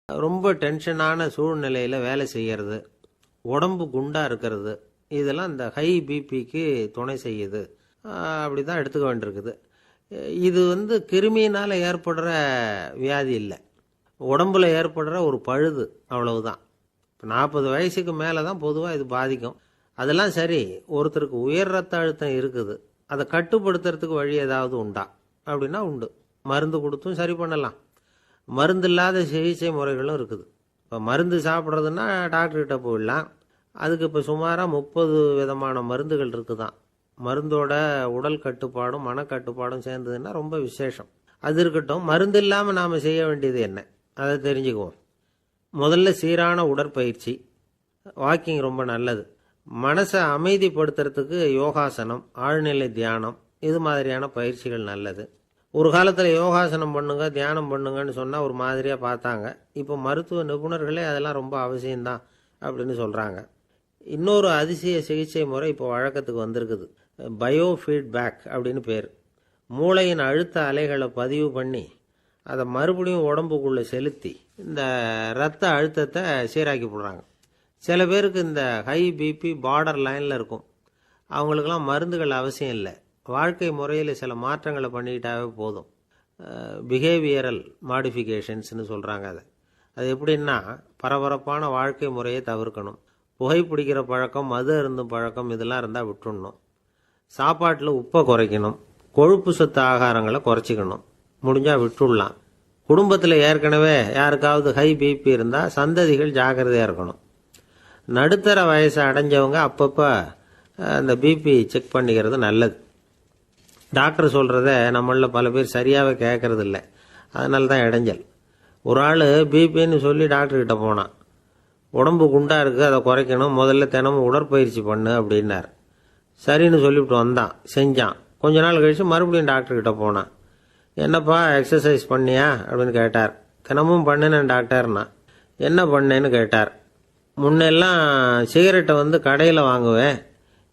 ரொம்ப டென்ஷனான சூழ்நிலையில் வேலை செய்கிறது, உடம்பு குண்டாக இருக்கிறது, இதெல்லாம் இந்த ஹை பிபிக்கு துணை செய்யுது. அப்படி தான் எடுத்துக்க வேண்டியிருக்குது. இது கிருமியினால் ஏற்படுற வியாதி இல்லை, உடம்புல ஏற்படுற ஒரு பழுது, அவ்வளவுதான். இப்போ 40 வயசுக்கு மேலே தான் பொதுவாக இது பாதிக்கும். அதெல்லாம் சரி, ஒருத்தருக்கு உயர் ரத்த அழுத்தம் இருக்குது, அதை கட்டுப்படுத்துறதுக்கு வழி ஏதாவது உண்டா அப்படின்னா உண்டு. மருந்து கொடுத்தும் சரி பண்ணலாம். மருந்து இல்லாத சிகிச்சை முறைகளும் இருக்குது. இப்போ மருந்து சாப்பிட்றதுன்னா டாக்டர்கிட்ட போயிடலாம். அதுக்கு இப்போ சுமாராக 30 விதமான மருந்துகள் இருக்குதான். மருந்தோட உடல் கட்டுப்பாடும் மனக்கட்டுப்பாடும் சேர்ந்ததுன்னா ரொம்ப விசேஷம். அது இருக்கட்டும், மருந்து இல்லாமல் நாம் செய்ய வேண்டியது என்ன, அதை தெரிஞ்சுக்குவோம். முதல்ல சீரான உடற்பயிற்சி, வாக்கிங் ரொம்ப நல்லது. மனசை அமைதிப்படுத்துறதுக்கு யோகாசனம், ஆழ்நிலை தியானம், இது மாதிரியான பயிற்சிகள் நல்லது. ஒரு காலத்தில் யோகாசனம் பண்ணுங்க, தியானம் பண்ணுங்கன்னு சொன்னால் ஒரு மாதிரியாக பார்த்தாங்க. இப்போ மருத்துவ நிபுணர்களே அதெல்லாம் ரொம்ப அவசியம்தான் அப்படின்னு சொல்கிறாங்க. இன்னொரு அதிசய சிகிச்சை முறை இப்போ வழக்கத்துக்கு வந்திருக்குது. பயோ ஃபீட்பேக் அப்படின்னு பேர். மூளையின் அழுத்த அலைகளை பதிவு பண்ணி அதை மறுபடியும் உடம்புக்குள்ளே செலுத்தி இந்த இரத்த அழுத்தத்தை சீராக்கி போடுறாங்க. சில பேருக்கு இந்த ஹை பிபி பார்டர் லைனில் இருக்கும். அவங்களுக்கெல்லாம் மருந்துகள் அவசியம் இல்லை, வாழ்க்கை முறையில் சில மாற்றங்களை பண்ணிக்கிட்டாவே போதும். பிஹேவியரல் மாடிஃபிகேஷன்ஸ்னு சொல்கிறாங்க. அது எப்படின்னா, பரபரப்பான வாழ்க்கை முறையை தவிர்க்கணும். புகைப்பிடிக்கிற பழக்கம், மது அருந்தும் பழக்கம், இதெல்லாம் இருந்தால் விட்டுடணும். சாப்பாட்டில் உப்பை குறைக்கணும். கொழுப்பு சத்து ஆகாரங்களை குறைச்சிக்கணும். முடிஞ்சால் விட்டுடலாம். குடும்பத்தில் ஏற்கனவே யாருக்காவது ஹை பிபி இருந்தால் சந்ததிகள் ஜாக்கிரதையாக இருக்கணும். நடுத்தர வயசை அடைஞ்சவங்க அப்பப்போ அந்த பிபி செக் பண்ணிக்கிறது நல்லது. டாக்டர் சொல்கிறத நம்மளில் பல பேர் சரியாகவே கேட்கறது இல்லை, அதனால தான் இடைஞ்சல். ஒரு ஆள் பிபின்னு சொல்லி டாக்டர்கிட்ட போனான். உடம்பு குண்டாக இருக்குது, அதை குறைக்கணும், முதல்ல தினமும் உடற்பயிற்சி பண்ணு அப்படின்னார். சரின்னு சொல்லிவிட்டு வந்தான், செஞ்சான். கொஞ்ச நாள் கழித்து மறுபடியும் டாக்டர்கிட்ட போனான். என்னப்பா எக்ஸசைஸ் பண்ணியா அப்படின்னு கேட்டார். தினமும் பண்ணினேன் டாக்டர்னா. என்ன பண்ணேன்னு கேட்டார். முன்னெல்லாம் சிகரெட்டை கடையில் வாங்குவேன்,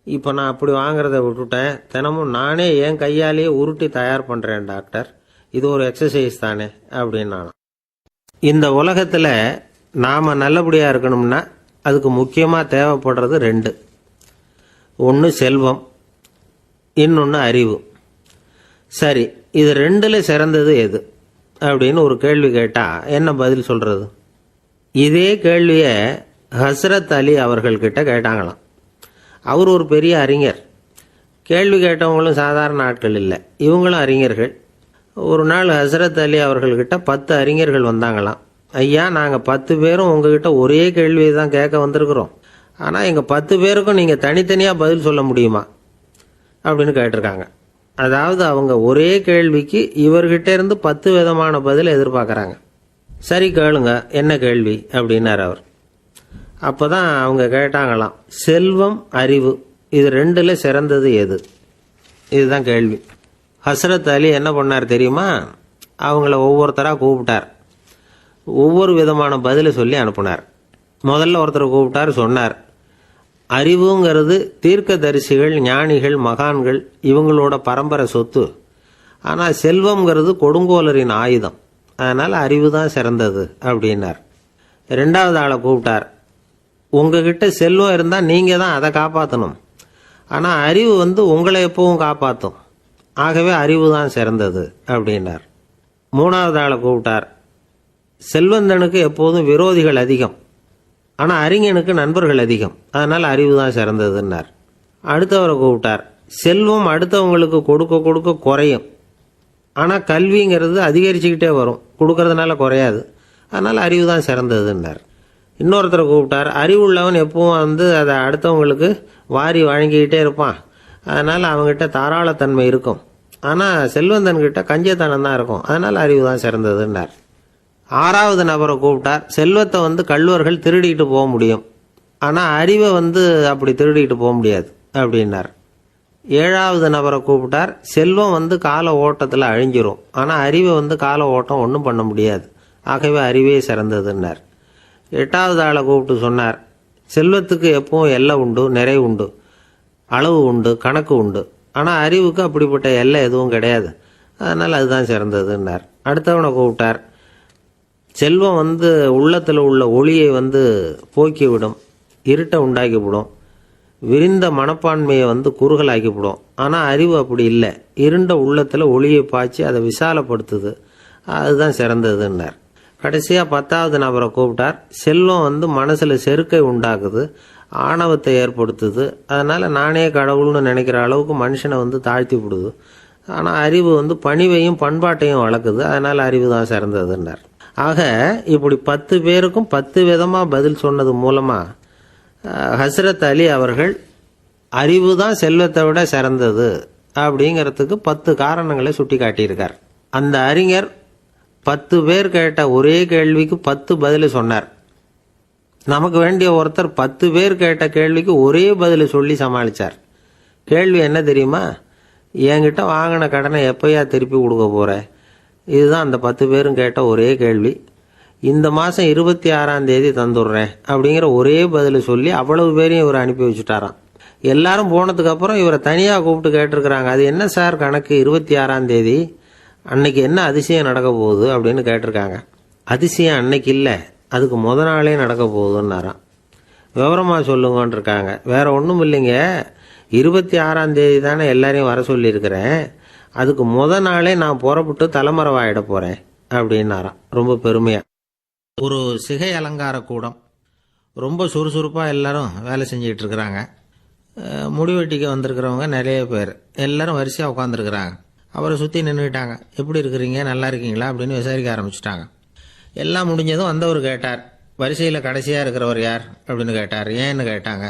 இப்போ நான் அப்படி வாங்குறத விட்டுட்டேன். தினமும் நானே என் கையாலேயே உருட்டி தயார் பண்ணுறேன் டாக்டர், இது ஒரு எக்ஸசைஸ் தானே அப்படின்னு. இந்த உலகத்தில் நாம் நல்லபடியாக இருக்கணும்னா அதுக்கு முக்கியமாக தேவைப்படுறது 2. ஒன்று செல்வம், இன்னொன்று அறிவு. சரி, இது 2ல் சிறந்தது எது அப்படின்னு ஒரு கேள்வி கேட்டால் என்ன பதில் சொல்கிறது? இதே கேள்வியை ஹஸ்ரத் அலி அவர்கள்கிட்ட கேட்டாங்களாம். அவர் ஒரு பெரிய அறிஞர். கேள்வி கேட்டவங்களும் சாதாரண ஆட்கள் இல்லை, இவங்களும் அறிஞர்கள். ஒரு நாள் ஹஸ்ரத் அலி அவர்கள்கிட்ட 10 அறிஞர்கள் வந்தாங்களாம். ஐயா, நாங்கள் 10 பேரும் உங்ககிட்ட ஒரே கேள்வியை தான் கேட்க வந்திருக்கிறோம், ஆனால் எங்கள் 10 பேருக்கும் நீங்கள் தனித்தனியாக பதில் சொல்ல முடியுமா அப்படின்னு கேட்டிருக்காங்க. அதாவது அவங்க ஒரே கேள்விக்கு இவர்கிட்ட இருந்து 10 விதமான பதில் எதிர்பார்க்குறாங்க. சரி கேளுங்க, என்ன கேள்வி அப்படின்னார் அவர். அப்போ தான் அவங்க கேட்டாங்களாம், செல்வம் அறிவு இது 2ல் சிறந்தது எது? இதுதான் கேள்வி. ஹஸ்ரத் அலி என்ன பண்ணார் தெரியுமா? அவங்கள ஒவ்வொருத்தராக கூப்பிட்டார், ஒவ்வொரு விதமான பதிலை சொல்லி அனுப்புனார். முதல்ல ஒருத்தரை கூப்பிட்டார், சொன்னார், அறிவுங்கிறது தீர்க்கதரிசிகள், ஞானிகள், மகான்கள் இவங்களோட பரம்பரை சொத்து. ஆனால் செல்வம்ங்கிறது கொடுங்கோலரின் ஆயுதம், அதனால் அறிவு தான் சிறந்தது அப்படின்னார். 2வது ஆளை கூப்பிட்டார். உங்ககிட்ட செல்வம் இருந்தால் நீங்கள் தான் அதை காப்பாற்றணும், ஆனால் அறிவு உங்களை எப்பவும் காப்பாற்றும், ஆகவே அறிவு தான் சிறந்தது அப்படின்னார். 3வது ஆளை கூப்பிட்டார். செல்வந்தனுக்கு எப்போதும் விரோதிகள் அதிகம், ஆனால் அறிஞனுக்கு நண்பர்கள் அதிகம், அதனால் அறிவு தான் சிறந்ததுன்னார். அடுத்தவரை கூப்பிட்டார். செல்வம் அடுத்தவங்களுக்கு கொடுக்க கொடுக்க குறையும், ஆனால் கல்விங்கிறது அதிகரிச்சுக்கிட்டே வரும், கொடுக்கறதுனால குறையாது, அதனால் அறிவு தான் சிறந்ததுன்னார். இன்னொருத்தரை கூப்பிட்டார். அறிவுள்ளவன் எப்பவும் அதை அடுத்தவங்களுக்கு வாரி வழங்கிக்கிட்டே இருப்பான், அதனால் அவங்ககிட்ட தாராளத்தன்மை இருக்கும், ஆனால் செல்வந்தன்கிட்ட கஞ்சத்தனம் தான் இருக்கும், அதனால் அறிவு தான் சிறந்ததுன்னார். 6வது நபரை கூப்பிட்டார். செல்வத்தை கள்வர்கள் திருடிட்டு போக முடியும், ஆனால் அறிவை அப்படி திருடிட்டு போக முடியாது அப்படின்னார். 7வது நபரை கூப்பிட்டார். செல்வம் கால ஓட்டத்தில் அழிஞ்சிரும், ஆனால் அறிவை கால ஓட்டம் ஒன்றும் பண்ண முடியாது, ஆகவே அறிவே சிறந்ததுன்னார். 8வது ஆளை கூப்பிட்டு சொன்னார், செல்வத்துக்கு எப்பவும் எல்லை உண்டு, நிறை உண்டு, அளவு உண்டு, கணக்கு உண்டு, ஆனால் அறிவுக்கு அப்படிப்பட்ட எல்லை எதுவும் கிடையாது, அதனால் அதுதான் சிறந்ததுன்னார். அடுத்தவனை கூப்பிட்டார். செல்வம் வந்து உள்ளத்தில் உள்ள ஒளியை வந்து போக்கிவிடும், இருட்டை உண்டாக்கிவிடும், விரிந்த மனப்பான்மையை வந்து குறுகலாக்கிவிடும். ஆனால் அறிவு அப்படி இல்லை, இருண்ட உள்ளத்தில் ஒளியை பாய்ச்சி அதை விசாலப்படுத்துது, அதுதான் சிறந்ததுன்னார். கடைசியாக 10வது நபரை கூப்பிட்டார். செல்வம் வந்து மனசில் செருக்கை உண்டாக்குது, ஆணவத்தை ஏற்படுத்துது, அதனால் நானே கடவுள்னு நினைக்கிற அளவுக்கு மனுஷனை வந்து தாழ்த்தி விடுது. ஆனால் அறிவு வந்து பணிவையும் பண்பாட்டையும் வளர்க்குது, அதனால் அறிவு தான் சிறந்ததுன்னார். ஆக இப்படி 10 பேருக்கும் 10 விதமாக பதில் சொன்னது மூலமாக ஹஸ்ரத் அலி அவர்கள் அறிவு தான் செல்வத்தை விட சிறந்தது அப்படிங்கிறதுக்கு 10 காரணங்களை சுட்டி காட்டியிருக்கார். அந்த அறிஞர் 10 பேர் கேட்ட ஒரே கேள்விக்கு 10 பதில் சொன்னார். நமக்கு வேண்டிய ஒருத்தர் 10 பேர் கேட்ட கேள்விக்கு ஒரே பதில் சொல்லி சமாளித்தார். கேள்வி என்ன தெரியுமா? என்கிட்ட வாங்கின கடனை எப்பயா திருப்பி கொடுக்க போற? இதுதான் அந்த 10 பேரும் கேட்ட ஒரே கேள்வி. இந்த மாதம் 26ஆம் தேதி தந்துடுறேன் அப்படிங்கிற ஒரே பதில் சொல்லி அவ்வளவு பேரையும் இவர் அனுப்பி வச்சுட்டாராம். எல்லாரும் போனதுக்கப்புறம் இவரை தனியாக கூப்பிட்டு கேட்டிருக்கிறாங்க, அது என்ன சார் கணக்கு 26ஆம் தேதி, அன்னைக்கு என்ன அதிசயம் நடக்க போகுது அப்படின்னு கேட்டிருக்காங்க. அதிசயம் அன்னைக்கு இல்லை, அதுக்கு முத நாளே நடக்க போகுதுன்னாராம். விவரமாக சொல்லுங்கன்னு இருக்காங்க. வேற ஒன்றும் இல்லைங்க, 26ஆம் தேதி தானே எல்லாரையும் வர சொல்லியிருக்கிறேன், அதுக்கு முத நாளே நான் புறப்பட்டு தலைமறைவாயிட போகிறேன் அப்படின்னாராம். ரொம்ப பெருமையாக. ஒரு சிகை அலங்கார கூடம், ரொம்ப சுறுசுறுப்பாக எல்லாரும் வேலை செஞ்சுக்கிட்டு இருக்கிறாங்க. முடிவெட்டிக்க வந்திருக்கிறவங்க நிறைய பேர், எல்லாரும் வரிசையாக உட்காந்துருக்குறாங்க. அவரை சுற்றி நின்றுட்டாங்க. எப்படி இருக்கிறீங்க, நல்லா இருக்கீங்களா அப்படின்னு விசாரிக்க ஆரம்பிச்சிட்டாங்க. எல்லாம் முடிஞ்சதும் வந்தவர் கேட்டார், வரிசையில் கடைசியாக இருக்கிறவர் யார் அப்படின்னு கேட்டார். ஏன்னு கேட்டாங்க.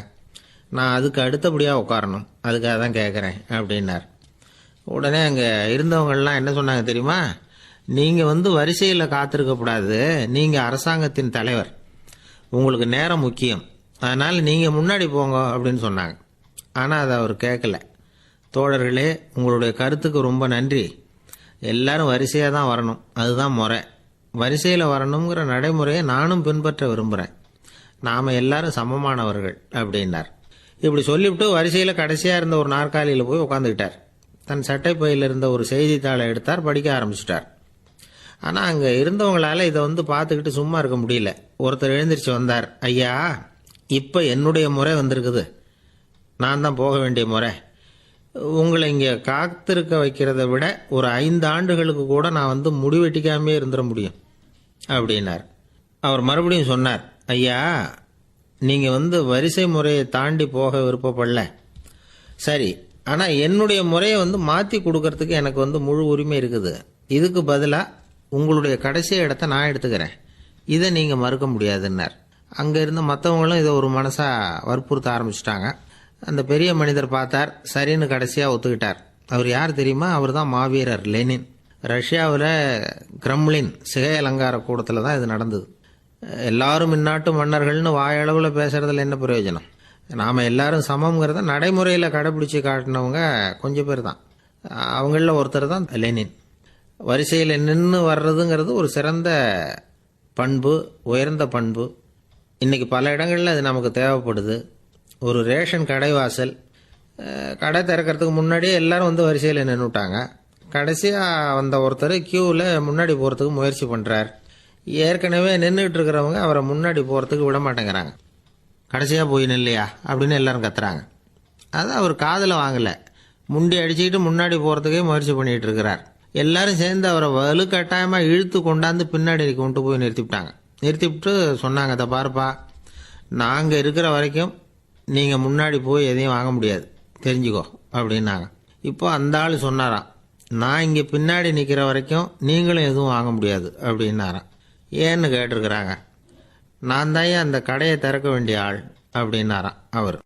நான் அதுக்கு அடுத்தபடியாக உட்காரணும், அதுக்காக தான் கேட்குறேன் அப்படின்னார். உடனே அங்கே இருந்தவங்கள்லாம் என்ன சொன்னாங்க தெரியுமா? நீங்கள் வந்து வரிசையில் காத்திருக்கக்கூடாது, நீங்கள் அரசாங்கத்தின் தலைவர், உங்களுக்கு நேரம் முக்கியம், அதனால் நீங்கள் முன்னாடி போங்க அப்படின்னு சொன்னாங்க. ஆனால் அதை அவர் கேட்கல. தோழர்களே, உங்களுடைய கருத்துக்கு ரொம்ப நன்றி, எல்லாரும் வரிசையாக தான் வரணும், அதுதான் முறை, வரிசையில் வரணுங்கிற நடைமுறையை நானும் பின்பற்ற விரும்புகிறேன், நாம் எல்லாரும் சமமானவர்கள் அப்படின்னார். இப்படி சொல்லிவிட்டு வரிசையில் கடைசியாக இருந்த ஒரு நாற்காலியில் போய் உட்காந்துக்கிட்டார். தன் சட்டை பையில் இருந்த ஒரு செய்தித்தாளை எடுத்தார், படிக்க ஆரம்பிச்சிட்டார். ஆனால் அங்கே இருந்தவங்களால இதை வந்து பார்த்துக்கிட்டு சும்மா இருக்க முடியல. ஒருத்தர் எழுந்திரிச்சு வந்தார். ஐயா, இப்போ என்னுடைய முறை வந்திருக்குது, நான் தான் போக வேண்டிய முறை, உங்களை இங்கே காத்திருக்க வைக்கிறத விட ஒரு 5 ஆண்டுகளுக்கு கூட நான் வந்து முடிவெட்டிக்காமே இருந்துட முடியும் அப்படின்னார். அவர் மறுபடியும் சொன்னார், ஐயா, நீங்கள் வந்து வரிசை முறையை தாண்டி போக விருப்பப்படல, சரி, ஆனால் என்னுடைய முறையை வந்து மாற்றி கொடுக்கறதுக்கு எனக்கு வந்து முழு உரிமை இருக்குது, இதுக்கு பதிலாக உங்களுடைய கடைசி இடத்த நான் எடுத்துக்கிறேன், இதை நீங்கள் மறுக்க முடியாதுன்னார். அங்கே இருந்த மற்றவங்களும் இதை ஒரு மனசாக வற்புறுத்த ஆரம்பிச்சிட்டாங்க. அந்த பெரிய மனிதர் பார்த்தார், சரின்னு கடைசியாக ஒத்துக்கிட்டார். அவர் யார் தெரியுமா? அவர் தான் மாவீரர் லெனின். ரஷ்யாவில் கிரெம்ளின் சிகை அலங்கார கூடத்தில் தான் இது நடந்தது. எல்லாரும் இந்நாட்டு மன்னர்கள்னு வாயளவில் பேசுறதுல என்ன பிரயோஜனம்? நாம் எல்லாரும் சமங்கிறத நடைமுறையில் கடைபிடிச்சி காட்டினவங்க கொஞ்சம் பேர் தான். அவங்களில் ஒருத்தர் தான் லெனின். வரிசையில் நின்று வர்றதுங்கிறது ஒரு சிறந்த பண்பு, உயர்ந்த பண்பு. இன்றைக்கி பல இடங்களில் அது நமக்கு தேவைப்படுது. ஒரு ரேஷன் கடைவாசல், கடை திறக்கிறதுக்கு முன்னாடியே எல்லாரும் வந்து வரிசையில் நின்றுட்டாங்க. கடைசியாக வந்த ஒருத்தர் கியூவில் முன்னாடி போகிறதுக்கு முயற்சி பண்ணுறார். ஏற்கனவே நின்றுட்டு இருக்கிறவங்க அவரை முன்னாடி போகிறதுக்கு விட மாட்டேங்கிறாங்க. கடைசியாக போய் நில்லையா அப்படின்னு எல்லாரும் கத்துறாங்க. அது அவர் காதில் வாங்கலை, முண்டி அடிச்சுக்கிட்டு முன்னாடி போகிறதுக்கே முயற்சி பண்ணிகிட்டு இருக்கிறார். எல்லாரும் சேர்ந்து அவரை வலுக்கட்டாயமாக இழுத்து கொண்டாந்து பின்னாடி கொண்டு போய் நிறுத்திவிட்டாங்க. நிறுத்திவிட்டு சொன்னாங்க, அதை பாருப்பா, நாங்கள் இருக்கிற வரைக்கும் நீங்கள் முன்னாடி போய் எதையும் வாங்க முடியாது, தெரிஞ்சுக்கோ அப்படின்னாங்க. இப்போ அந்த ஆள் சொன்னாராம், நான் இங்கே பின்னாடி நிற்கிற வரைக்கும் நீங்களும் எதுவும் வாங்க முடியாது அப்படின்னாராம். ஏன்னு கேட்டிருக்கிறாங்க. நான் தான் அந்த கடையை திறக்க வேண்டிய ஆள் அப்படின்னாராம் அவர்.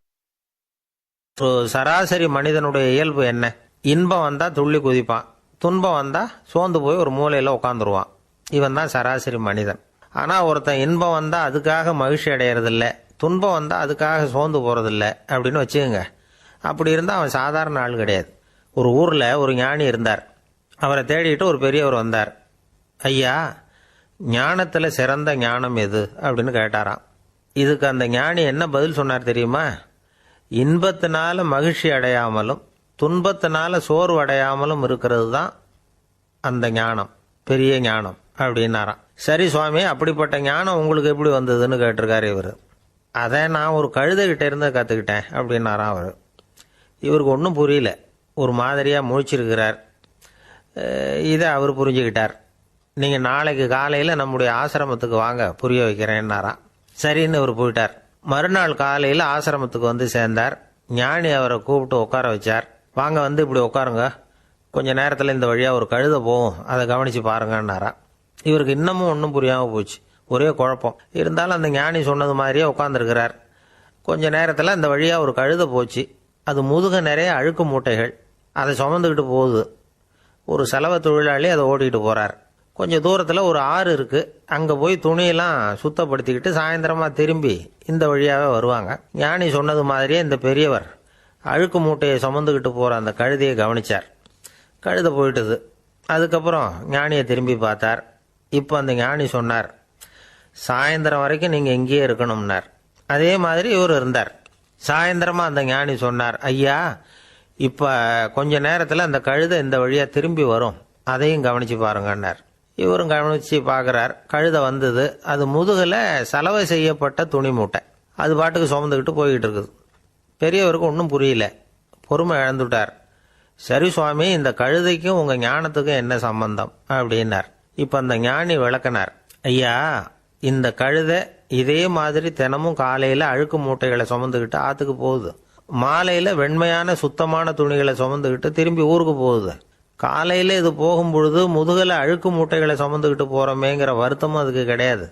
ஒரு சராசரி மனிதனுடைய இயல்பு என்ன? இன்பம் வந்தால் துள்ளி குதிப்பான், துன்பம் வந்தால் சோர்ந்து போய் ஒரு மூலையில் உட்காந்துருவான். இவன் தான் சராசரி மனிதன். ஆனால் ஒருத்தன் இன்பம் வந்தால் அதுக்காக மகிழ்ச்சி அடையிறதில்ல, துன்பம் வந்தால் அதுக்காக சோர்ந்து போகிறதில்ல அப்படின்னு வச்சுக்கோங்க. அப்படி இருந்தால் அவன் சாதாரண ஆள் கிடையாது. ஒரு ஊரில் ஒரு ஞானி இருந்தார். அவரை தேடிட்டு ஒரு பெரியவர் வந்தார். ஐயா, ஞானத்தில் சிறந்த ஞானம் எது அப்படின்னு கேட்டாராம். இதுக்கு அந்த ஞானி என்ன பதில் சொன்னார் தெரியுமா? இன்பத்தினால மகிழ்ச்சி அடையாமலும் துன்பத்தினால சோர்வு அடையாமலும் இருக்கிறது தான் அந்த ஞானம், பெரிய ஞானம் அப்படின்னாராம். சரி சுவாமி, அப்படிப்பட்ட ஞானம் உங்களுக்கு எப்படி வந்ததுன்னு கேட்டிருக்காரு இவர். அதை நான் ஒரு கழுதைகிட்ட இருந்து கற்றுக்கிட்டேன் அப்படின்னாராம் அவர். இவருக்கு ஒன்றும் புரியல, ஒரு மாதிரியாக முழிச்சிருக்கிறார். இதை அவர் புரிஞ்சுக்கிட்டார். நீங்கள் நாளைக்கு காலையில் நம்முடைய ஆசிரமத்துக்கு வாங்க, புரிய வைக்கிறேன்னாராம். சரின்னு அவர் போயிட்டார். மறுநாள் காலையில் ஆசிரமத்துக்கு வந்து சேர்ந்தார். ஞானி அவரை கூப்பிட்டு உட்கார வச்சார். வாங்க, வந்து இப்படி உட்காருங்க, கொஞ்ச நேரத்தில் இந்த வழியாக ஒரு கழுதை போகும், அதை கவனித்து பாருங்கன்னாரா. இவருக்கு இன்னமும் ஒன்றும் புரியாமல் போச்சு, ஒரே குழப்பம். இருந்தாலும் அந்த ஞானி சொன்னது மாதிரியே உட்காந்துருக்கிறார். கொஞ்ச நேரத்தில் இந்த வழியாக ஒரு கழுதை போச்சு. அது முதுக நிறைய அழுக்கு மூட்டைகள், அதை சுமந்துக்கிட்டு போகுது. ஒரு செலவு தொழிலாளி அதை ஓட்டிகிட்டு போகிறார். கொஞ்சம் தூரத்தில் ஒரு ஆறு இருக்குது. அங்கே போய் துணியெல்லாம் சுத்தப்படுத்திக்கிட்டு சாயந்தரமாக திரும்பி இந்த வழியாகவே வருவாங்க. ஞானி சொன்னது மாதிரியே இந்த பெரியவர் அழுக்கு மூட்டையை சுமந்துக்கிட்டு போகிற அந்த கழுதையை கவனித்தார். கழுதை போயிட்டுது. அதுக்கப்புறம் ஞானியை திரும்பி பார்த்தார். இப்போ அந்த ஞானி சொன்னார், சாயந்தரம் வரைக்கும் நீங்கள் இங்கேயே இருக்கணும்னார். அதே மாதிரி இவர் இருந்தார். சாயந்தரமாக அந்த ஞானி சொன்னார், ஐயா, இப்போ கொஞ்ச நேரத்தில் அந்த கழுதை இந்த வழியாக திரும்பி வரும், அதையும் கவனித்து பாருங்கன்னார். இவரும் கவனித்து பார்க்குறார். கழுதை வந்தது. அது முதுகில் சலவை செய்யப்பட்ட துணி மூட்டை, அது பாட்டுக்கு சுமந்துக்கிட்டு போய்கிட்டு இருக்குது. பெரியவருக்கு ஒன்றும் புரியல, பொறுமை இழந்துட்டார். சரி சுவாமி, இந்த கழுதைக்கும் உங்கள் ஞானத்துக்கும் என்ன சம்பந்தம் அப்படின்னார். இப்போ அந்த ஞானி விளக்கினார். ஐயா, இந்த கழுதை இதே மாதிரி தினமும் காலையில் அழுக்கு மூட்டைகளை சுமந்துக்கிட்டு ஆற்றுக்கு போகுது, மாலையில் வெண்மையான சுத்தமான துணிகளை சுமந்துக்கிட்டு திரும்பி ஊருக்கு போகுது. காலையில் இது போகும்பொழுது முதுகில் அழுக்கு மூட்டைகளை சுமந்துக்கிட்டு போகிறோமேங்கிற வருத்தமும் அதுக்கு கிடையாது.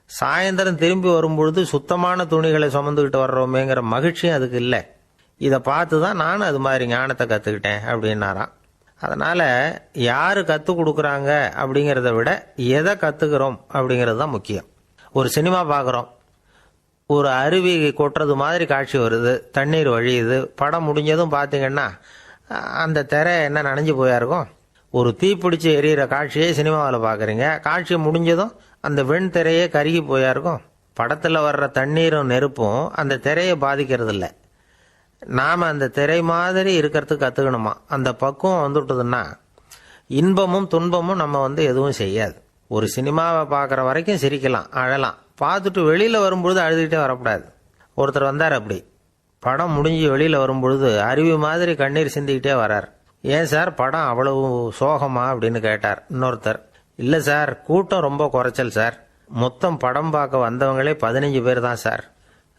சாயந்தரம் திரும்பி வரும்பொழுது சுத்தமான துணிகளை சுமந்துக்கிட்டு வர்றோமேங்கிற மகிழ்ச்சியும் அதுக்கு இல்லை. இதை பார்த்து தான் நானும் அது மாதிரி ஞானத்தை கற்றுக்கிட்டேன் அப்படின்னாராம். அதனால் யார் கற்றுக் கொடுக்குறாங்க அப்படிங்கிறத விட எதை கற்றுக்கிறோம் அப்படிங்கிறது தான் முக்கியம். ஒரு சினிமா பார்க்குறோம், ஒரு அருவி கொட்டுறது மாதிரி காட்சி வருது, தண்ணீர் வழியுது. படம் முடிஞ்சதும் பார்த்தீங்கன்னா அந்த திரை என்ன நனைஞ்சு போயா இருக்கும். ஒரு தீப்பிடிச்சு எரியிற காட்சியே சினிமாவில் பார்க்குறீங்க, காட்சி முடிஞ்சதும் அந்த வெண் திரையே கருகி போயா இருக்கும். படத்தில் வர்ற தண்ணீரும் நெருப்பும் அந்த திரையை பாதிக்கிறது இல்லை. நாம் அந்த திரை மாதிரி இருக்கிறதுக்கு கற்றுக்கணுமா. அந்த பக்குவம் வந்துவிட்டதுன்னா இன்பமும் துன்பமும் நம்ம எதுவும் செய்யாது. ஒரு சினிமாவை பார்க்குற வரைக்கும் சிரிக்கலாம், அழலாம். பார்த்துட்டு வெளியில் வரும்பொழுது அழுதுகிட்டே வரக்கூடாது. ஒருத்தர் வந்தார், அப்படி படம் முடிஞ்சு வெளியில் வரும்பொழுது அருவி மாதிரி கண்ணீர் சிந்திக்கிட்டே வரார். ஏன் சார், படம் அவ்வளவு சோகமா அப்படின்னு கேட்டார். இன்னொருத்தர், இல்லை சார், கூட்டம் ரொம்ப குறைச்சல் சார், மொத்தம் படம் பார்க்க வந்தவங்களே 15 பேர் தான் சார்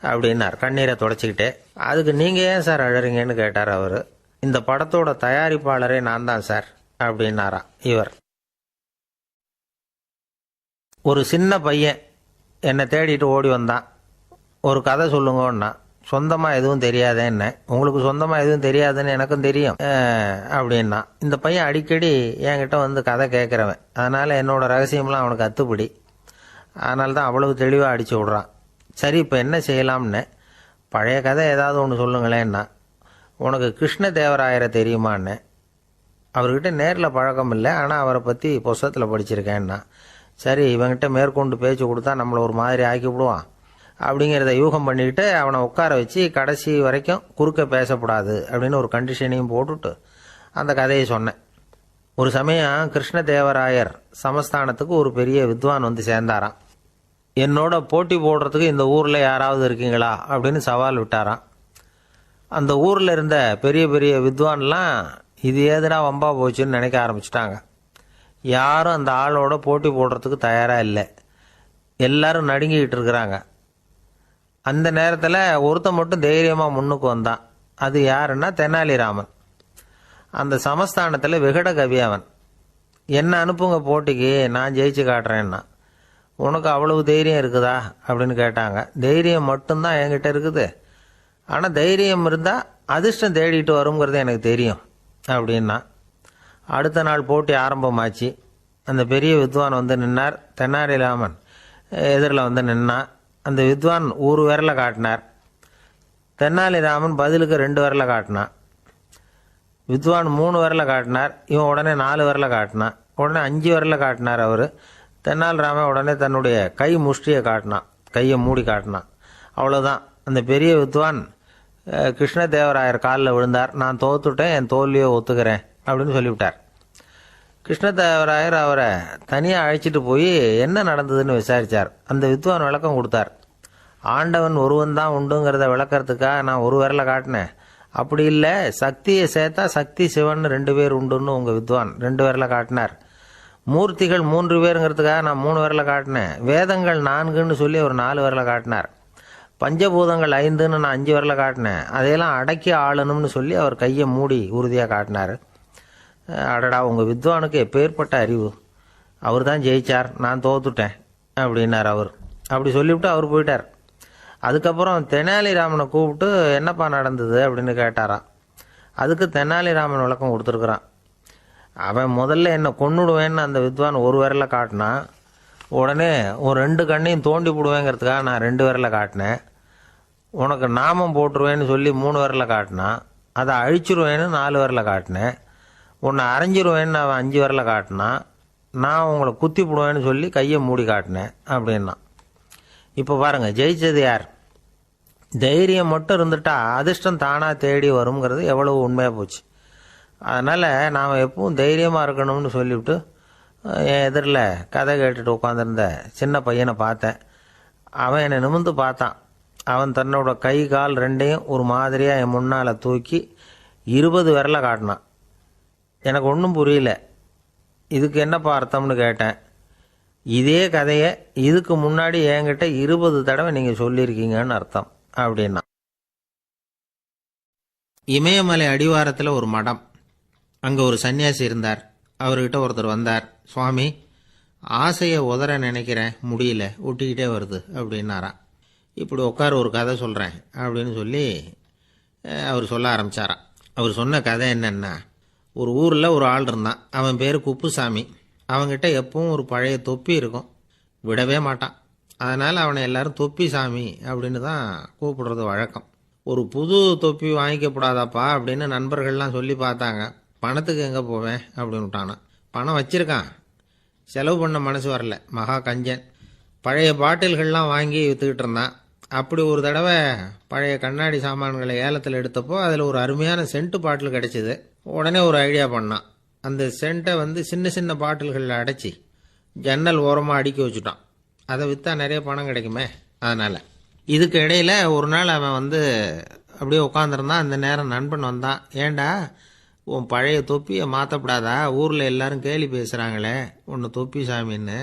அப்படின்னார் கண்ணீரை தொடச்சிக்கிட்டே. அதுக்கு நீங்கள் ஏன் சார் அழறீங்கன்னு கேட்டார் அவர். இந்த படத்தோட தயாரிப்பாளரே நான் தான் சார் அப்படின்னாரா இவர். ஒரு சின்ன பையன் என்னை தேடிட்டு ஓடி வந்தான். ஒரு கதை சொல்லுங்கன்னா. சொந்தமாக எதுவும் தெரியாதே என்ன. உங்களுக்கு சொந்தமாக எதுவும் தெரியாதுன்னு எனக்கும் தெரியும் அப்படின்னா. இந்த பையன் அடிக்கடி என்கிட்ட கதை கேட்குறவன், அதனால் என்னோட ரகசியம்லாம் அவனுக்கு அத்துப்படி. அதனால தான் அவ்வளவு தெளிவாக அடித்து விட்றான். சரி, இப்போ என்ன செய்யலாம்னு. பழைய கதை ஏதாவது ஒன்று சொல்லுங்களேன்னா. உனக்கு கிருஷ்ணதேவராயரை தெரியுமான்னு. அவர்கிட்ட நேரில் பழக்கம் இல்லை, ஆனால் அவரை பற்றி புஸ்தகத்தில் படிச்சிருக்கேன்னா. சரி, இவங்கிட்ட மேற்கொண்டு பேச்சு கொடுத்தா நம்மளை ஒரு மாதிரி ஆக்கி விடுவான் அப்படிங்கிறத யூகம் பண்ணிக்கிட்டு அவனை உட்கார வச்சு கடைசி வரைக்கும் குறுக்க பேசக்கூடாது அப்படின்னு ஒரு கண்டிஷனையும் போட்டுட்டு அந்த கதையை சொன்னேன். ஒரு சமயம் கிருஷ்ணதேவராயர் சமஸ்தானத்துக்கு ஒரு பெரிய வித்வான் சேர்ந்தாராம். என்னோட போட்டி போடுறதுக்கு இந்த ஊரில் யாராவது இருக்கீங்களா அப்படின்னு சவால் விட்டாராம். அந்த ஊரில் இருந்த பெரிய பெரிய வித்வான்லாம் இது ஏதுனா வம்பா போச்சுன்னு நினைக்க ஆரம்பிச்சிட்டாங்க. யாரும் அந்த ஆளோட போட்டி போடுறதுக்கு தயாராக இல்லை. எல்லாரும் நடுங்கிக்கிட்டு இருக்கிறாங்க. அந்த நேரத்தில் ஒருத்தன் மட்டும் தைரியமாக முன்னுக்கு வந்தான். அது யாருன்னா தெனாலிராமன். அந்த சமஸ்தானத்தில் விகட கவி அவன். என்ன அனுப்புங்க போட்டிக்கு, நான் ஜெயிச்சு காட்டுறேன்னா. உனக்கு அவ்வளவு தைரியம் இருக்குதா அப்படின்னு கேட்டாங்க. தைரியம் மட்டும்தான் என்கிட்ட இருக்குது, ஆனால் தைரியம் இருந்தால் அதிர்ஷ்டம் தேடிட்டு வருங்கிறது எனக்கு தெரியும் அப்படின்னா. அடுத்த நாள் போட்டி ஆரம்பமாச்சு. அந்த பெரிய வித்வான் நின்னார். தெனாலிராமன் எதிரில் நின்னான். அந்த வித்வான் ஒரு விரலை காட்டினார். தெனாலிராமன் பதிலுக்கு 2 விரலை காட்டினான். வித்வான் 3 விரலை காட்டினார். இவன் உடனே 4 விரலை காட்டினான். உடனே 5 விரலை காட்டினார் அவர். தெனாலிராமன் உடனே தன்னுடைய கை முஷ்டியை காட்டினான், கையை மூடி காட்டினான். அவ்வளோதான். அந்த பெரிய வித்வான் கிருஷ்ணதேவராயர் காலில் விழுந்தார். நான் தோத்துட்டேன், என் தோல்வியை ஒத்துக்கிறேன் அப்படின்னு சொல்லிவிட்டார். கிருஷ்ணதேவராயர் அவரை தனியாக அழைச்சிட்டு போய் என்ன நடந்ததுன்னு விசாரித்தார். அந்த வித்வான் விளக்கம் கொடுத்தார். ஆண்டவன் ஒருவன் தான் உண்டுங்கிறத விளக்கறதுக்காக நான் ஒரு விரலை காட்டினேன். அப்படி இல்லை, சக்தியை சேர்த்தா சக்தி சிவன் 2 பேர் உண்டுன்னு உங்கள் வித்வான் 2 விரலை காட்டினார். மூர்த்திகள் 3 பேருங்கிறதுக்காக நான் 3 விரலை காட்டினேன். வேதங்கள் 4ன்னு சொல்லி ஒரு 4 விரலை காட்டினார். பஞ்சபூதங்கள் 5ன்னு நான் 5 விரலை காட்டினேன். அதையெல்லாம் அடக்கி ஆளணும்னு சொல்லி அவர் கையை மூடி உறுதியாக காட்டினார். அடடா, உங்கள் வித்வானுக்கு எப்பேற்பட்ட அறிவு! அவர் தான் ஜெயிச்சார், நான் தோத்துட்டேன் அப்படின்னார் அவர். அப்படி சொல்லிவிட்டு அவர் போயிட்டார். அதுக்கப்புறம் தெனாலிராமனை கூப்பிட்டு என்னப்பா நடந்தது அப்படின்னு கேட்டாராம். அதுக்கு தெனாலிராமன் விளக்கம் கொடுத்துருக்குறான். அவன் முதல்ல என்னை கொன்னுடுவேன்னு அந்த வித்வான் ஒரு விரலை காட்டினான். உடனே ஒரு 2 கண்ணையும் தோண்டி போடுவேங்கிறதுக்காக நான் 2 விரலை காட்டினேன். உனக்கு நாமம் போட்டுருவேன்னு சொல்லி 3 விரலை காட்டினான். அதை அழிச்சிருவேன்னு 4 விரலை காட்டினேன். உன்னை அரைஞ்சிருவேன்னு அவன் 5 விரலை காட்டினான். நான் உங்களை குத்தி போடுவேன்னு சொல்லி கையை மூடி காட்டினேன் அப்படின்னா. இப்போ பாருங்கள், ஜெயிச்சது யார்? தைரியம் மட்டும் இருந்துட்டா அதிர்ஷ்டம் தானாக தேடி வருங்கிறது எவ்வளவு உண்மையாக போச்சு. அதனால் நாம் எப்பவும் தைரியமாக இருக்கணும்னு சொல்லிவிட்டு என் எதிரில் கதை கேட்டுட்டு உட்காந்துருந்த சின்ன பையனை பார்த்தேன். அவன் என்னை நிமிர்ந்து பார்த்தான். அவன் தன்னோட கை கால் 2ஐயும் ஒரு மாதிரியாக என் முன்னால் தூக்கி 20 விரலை காட்டினான். எனக்கு ஒன்றும் புரியல. இதுக்கு என்னப்பா அர்த்தம்னு கேட்டேன். இதே கதையை இதுக்கு முன்னாடி என்கிட்ட 20 தடவை நீங்கள் சொல்லியிருக்கீங்கன்னு அர்த்தம் அப்படின்னா. இமயமலை அடிவாரத்தில் ஒரு மடம். அங்கே ஒரு சன்னியாசி இருந்தார். அவர்கிட்ட ஒருத்தர் வந்தார். சுவாமி, ஆசையை உதற நினைக்கிறேன், முடியல, ஒட்டிக்கிட்டே வருது அப்படின்னாராம். இப்படி உட்கார, ஒரு கதை சொல்கிறேன் அப்படின்னு சொல்லி அவர் சொல்ல ஆரம்பித்தாராம். அவர் சொன்ன கதை என்னென்னா, ஒரு ஊரில் ஒரு ஆள் இருந்தான். அவன் பேர் குப்புசாமி. அவன்கிட்ட எப்பவும் ஒரு பழைய தொப்பி இருக்கும், விடவே மாட்டான். அதனால் அவனை எல்லாரும் தொப்பி சாமி அப்படின்னு தான் கூப்பிடுறது வழக்கம். ஒரு புது தொப்பி வாங்கிக்கப்படாதாப்பா அப்படின்னு நண்பர்கள்லாம் சொல்லி பார்த்தாங்க. பணத்துக்கு எங்கே போவேன் அப்படின்னு விட்டானான். பணம் வச்சிருக்கான், செலவு பண்ண மனசு வரல, மகா கஞ்சன். பழைய பாட்டில்கள்லாம் வாங்கி விற்றுக்கிட்டு இருந்தான். அப்படி ஒரு தடவை பழைய கண்ணாடி சாமான்களை ஏலத்தில் எடுத்தப்போ அதில் ஒரு அருமையான சென்ட்டு பாட்டில் கிடச்சிது. உடனே ஒரு ஐடியா பண்ணான். அந்த சென்ட்டை சின்ன சின்ன பாட்டில்களில் அடைச்சி ஜன்னல் ஓரமாக அடுக்கி வச்சுட்டான். அதை விற்றா நிறைய பணம் கிடைக்குமே. அதனால் இதுக்கு இடையில் ஒரு நாள் அவன் அப்படியே உட்காந்துருந்தான். அந்த நேரம் நண்பன் வந்தான். ஏண்டா, உன் பழைய தொப்பியை மாற்றப்படாதா? ஊரில் எல்லாரும் கேலி பேசுகிறாங்களே உன்னை தொப்பி சாமின்னு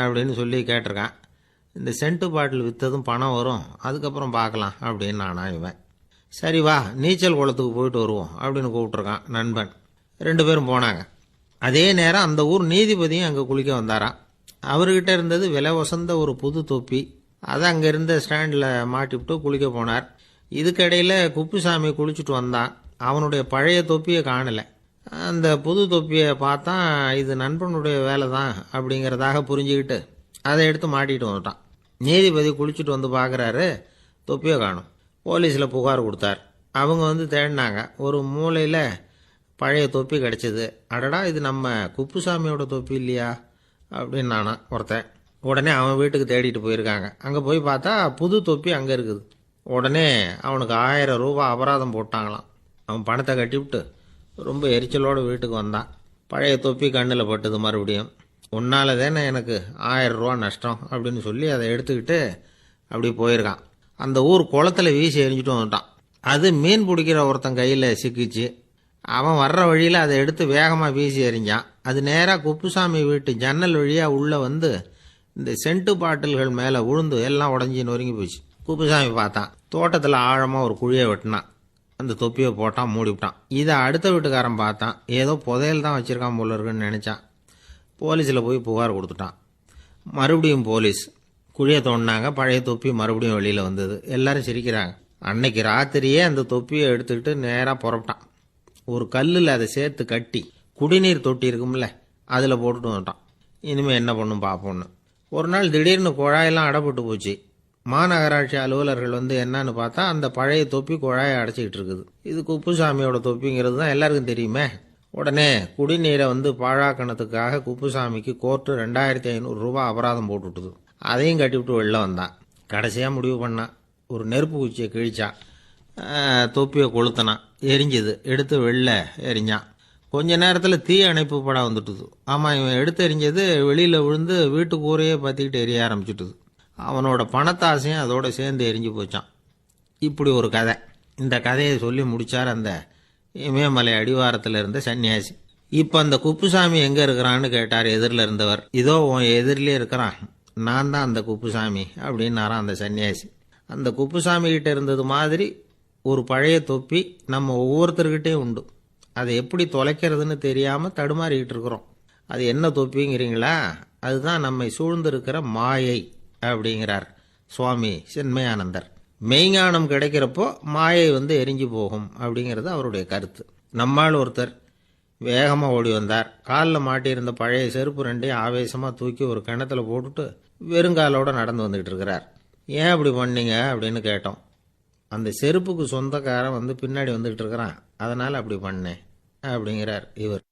அப்படின்னு சொல்லி கேட்டிருக்கான். இந்த சென்ட்டு பாட்டில் விற்றதும் பணம் வரும், அதுக்கப்புறம் பார்க்கலாம் அப்படின்னு நானா இவன். சரி வா, நீச்சல் குளத்துக்கு போயிட்டு வருவோம் அப்படின்னு கூப்பிட்ருக்கான் நண்பன். 2 பேரும் போனாங்க. அதே நேரம் அந்த ஊர் நீதிபதியும் அங்கே குளிக்க வந்தாராம். அவர்கிட்ட இருந்தது விலை வசந்த ஒரு புது தொப்பி. அதை அங்கே இருந்த ஸ்டாண்டில் மாட்டிவிட்டு குளிக்க போனார். இதுக்கிடையில் குப்புசாமி குளிச்சுட்டு வந்தான். அவனுடைய பழைய தொப்பியை காணலை. அந்த புது தொப்பியை பார்த்தா இது நண்பனுடைய வேலை தான் அப்படிங்கிறதாக புரிஞ்சுக்கிட்டு அதை எடுத்து மாட்டிகிட்டு வந்துட்டான். நீதிபதி குளிச்சுட்டு வந்து பார்க்குறாரு, தொப்பியை காணும். போலீஸில் புகார் கொடுத்தார். அவங்க தேடினாங்க. ஒரு மூலையில் பழைய தொப்பி கிடச்சிது. அடடா, இது நம்ம குப்புசாமியோட தொப்பி இல்லையா அப்படின்னு நானா ஒருத்தன். உடனே அவன் வீட்டுக்கு தேடிட்டு போயிருக்காங்க. அங்கே போய் பார்த்தா புது தொப்பி அங்கே இருக்குது. உடனே அவனுக்கு 1000 ரூபாய் அபராதம் போட்டாங்களாம். அவன் பணத்தை கட்டிவிட்டு ரொம்ப எரிச்சலோடு வீட்டுக்கு வந்தான். பழைய தொப்பி கண்ணில் பட்டுது. மறுபடியும், உன்னால தானே எனக்கு 1000 ரூபா நஷ்டம் அப்படின்னு சொல்லி அதை எடுத்துக்கிட்டு அப்படி போயிருக்கான். அந்த ஊர் குளத்தில் வீசி எரிஞ்சிட்டு வந்துட்டான். அது மீன் பிடிக்கிற ஒருத்தன் கையில் சிக்கிச்சு. அவன் வர்ற வழியில் அதை எடுத்து வேகமாக வீசி எறிஞ்சான். அது நேராக குப்புசாமி வீட்டு ஜன்னல் வழியாக உள்ளே இந்த சென்ட்டு பாட்டில்கள் மேலே விழுந்து எல்லாம் உடஞ்சி நொறுங்கி போச்சு. குப்புசாமி பார்த்தான். தோட்டத்தில் ஆழமாக ஒரு குழியை வெட்டினான். அந்த தொப்பியை போட்டான், மூடிவிட்டான். இதை அடுத்த வீட்டுக்காரன் பார்த்தான். ஏதோ புதையல் தான் வச்சுருக்கான் போல இருக்குன்னு நினச்சான். போலீஸில் போய் புகார் கொடுத்துட்டான். மறுபடியும் போலீஸ் குழியை தோண்டினாங்க. பழைய தொப்பி மறுபடியும் வெளியில் வந்தது. எல்லாரும் சிரிக்கிறாங்க. அன்னைக்கு ராத்திரியே அந்த தொப்பியை எடுத்துக்கிட்டு நேராக புறப்பட்டான். ஒரு கல்லில் அதை சேர்த்து கட்டி குடிநீர் தொட்டி இருக்கும்ல, அதில் போட்டுட்டு வந்துட்டான். இனிமேல் என்ன பண்ணும் பார்ப்போன்னு. ஒரு நாள் திடீர்னு குழாயெல்லாம் அடைப்பட்டு போச்சு. மாநகராட்சி அலுவலர்கள் என்னன்னு பார்த்தா அந்த பழைய தொப்பி குழாயை அடைச்சிக்கிட்டு இருக்குது. இது குப்புசாமியோட தொப்பிங்கிறது தான் எல்லாருக்கும் தெரியுமே. உடனே குடிநீரை பாழாக்கணத்துக்காக குப்புசாமிக்கு கோர்ட்டு 2500 ரூபாய் அபராதம் போட்டுவிட்டுது. அதையும் கட்டிவிட்டு வெளில வந்தான். கடைசியாக முடிவு பண்ணான். ஒரு நெருப்பு குச்சியை கிழிச்சான். தொப்பியை கொளுத்தினான். எரிஞ்சுது. எடுத்து வெளில எரிஞ்சான். கொஞ்ச நேரத்தில் தீ அணைப்பு படம் வந்துட்டுது. ஆமாம், இவன் எடுத்து எறிஞ்சது வெளியில் விழுந்து வீட்டு கூரையே பற்றிக்கிட்டு எரிய ஆரம்பிச்சுட்டுது. அவனோட பணத்தாசையும் அதோட சேர்ந்து எரிஞ்சு போச்சான். இப்படி ஒரு கதை. இந்த கதையை சொல்லி முடித்தார் அந்த இமயமலை அடிவாரத்தில் இருந்த சன்னியாசி. இப்போ அந்த குப்புசாமி எங்கே இருக்கிறான்னு கேட்டார் எதிரில் இருந்தவர். இதோ உன் எதிரிலே இருக்கிறான், நான் தான் அந்த குப்புசாமி அப்படின்னாரான் அந்த சன்னியாசி. அந்த குப்புசாமி கிட்ட இருந்தது மாதிரி ஒரு பழைய தொப்பி நம்ம ஒவ்வொருத்தர்கிட்டையும் உண்டு. அதை எப்படி தொலைக்கிறதுன்னு தெரியாமல் தடுமாறிக்கிட்டு இருக்கிறோம். அது என்ன தொப்பிங்கிறீங்களா? அதுதான் நம்மை சூழ்ந்திருக்கிற மாயை அப்படிங்கிறார் சுவாமி சின்மயானந்தர். மெய்ஞானம் கிடைக்கிறப்போ மாயை எரிஞ்சு போகும் அப்படிங்கிறது அவருடைய கருத்து. நம்மால் ஒருத்தர் வேகமாக ஓடி வந்தார். காலில் மாட்டியிருந்த பழைய செருப்பு ரெண்டையும் ஆவேசமாக தூக்கி ஒரு கிணத்துல போட்டுட்டு வெறுங்காலோடு நடந்து வந்துக்கிட்டு இருக்கிறார். ஏன் அப்படி பண்ணீங்க அப்படின்னு கேட்டோம். அந்த செருப்புக்கு சொந்தக்காரன் பின்னாடி வந்துக்கிட்டு இருக்கிறான், அதனால் அப்படி பண்ணேன் அப்படிங்கிறார் இவர்.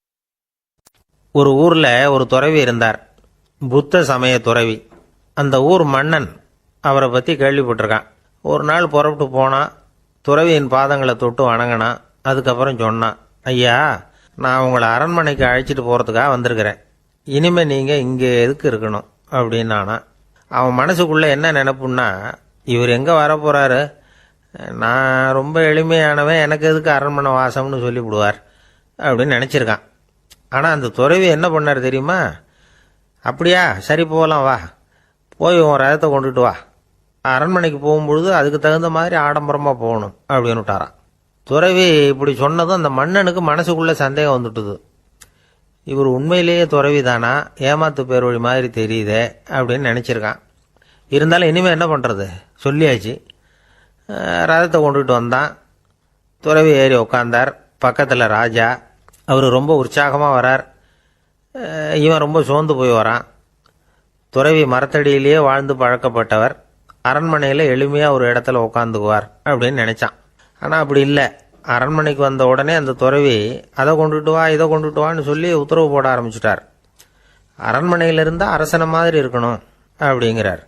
ஒரு ஊரில் ஒரு துறவி இருந்தார், புத்த சமய துறவி. அந்த ஊர் மன்னன் அவரை பற்றி கேள்விப்பட்டிருக்கான். ஒரு நாள் புறப்பட்டு போனான், துறவியின் பாதங்களை தொட்டு வணங்கினான். அதுக்கப்புறம் சொன்னான், ஐயா, நான் உங்களை அரண்மனைக்கு அழைச்சிட்டு போகிறதுக்காக வந்திருக்கிறேன். இனிமேல் நீங்கள் இங்கே எதுக்கு இருக்கணும் அப்படின்னானா. அவன் மனசுக்குள்ளே என்ன நினைப்புன்னா, இவர் எங்கே வரப்போகிறாரு, நான் ரொம்ப எளிமையானவன், எனக்கு எதுக்கு அரண்மனை வாசம்னு சொல்லிவிடுவார் அப்படின்னு நினச்சிருக்கான். ஆனால் அந்த துறவி என்ன பண்ணார் தெரியுமா? அப்படியா, சரி போகலாம், வா, போய் உன் ரதத்தை கொண்டுட்டு வா, அரண்மனைக்கு போகும்பொழுது அதுக்கு தகுந்த மாதிரி ஆடம்பரமாக போகணும் அப்படின்னு விட்டாரான். துறவி இப்படி சொன்னதும் அந்த மன்னனுக்கு மனசுக்குள்ளே சந்தேகம் வந்துட்டுது. இவர் உண்மையிலேயே துறவி தானா, ஏமாத்து பேர் வழி மாதிரி தெரியுதே அப்படின்னு நினச்சிருக்கான். இருந்தாலும் இனிமேல் என்ன பண்ணுறது, சொல்லியாச்சு. ரதத்தை கொண்டுகிட்டு வந்தான். துறவி ஏறி உட்காந்தார். பக்கத்தில் ராஜா. அவர் ரொம்ப உற்சாகமாக வரார், இவன் ரொம்ப சோர்ந்து போய் வரான். துறவி மரத்தடியிலேயே வாழ்ந்து பழக்கப்பட்டவர், அரண்மனையில் எளிமையாக ஒரு இடத்துல உட்காந்துக்குவார் அப்படின்னு நினச்சான். ஆனால் அப்படி இல்லை. அரண்மனைக்கு வந்த உடனே அந்த துறவி அதை கொண்டுட்டு வா, இதை கொண்டுட்டு வான்னு சொல்லி உத்தரவு போட ஆரம்பிச்சிட்டார். அரண்மனையில் இருந்தால் அரசனை மாதிரி இருக்கணும் அப்படிங்கிறார்.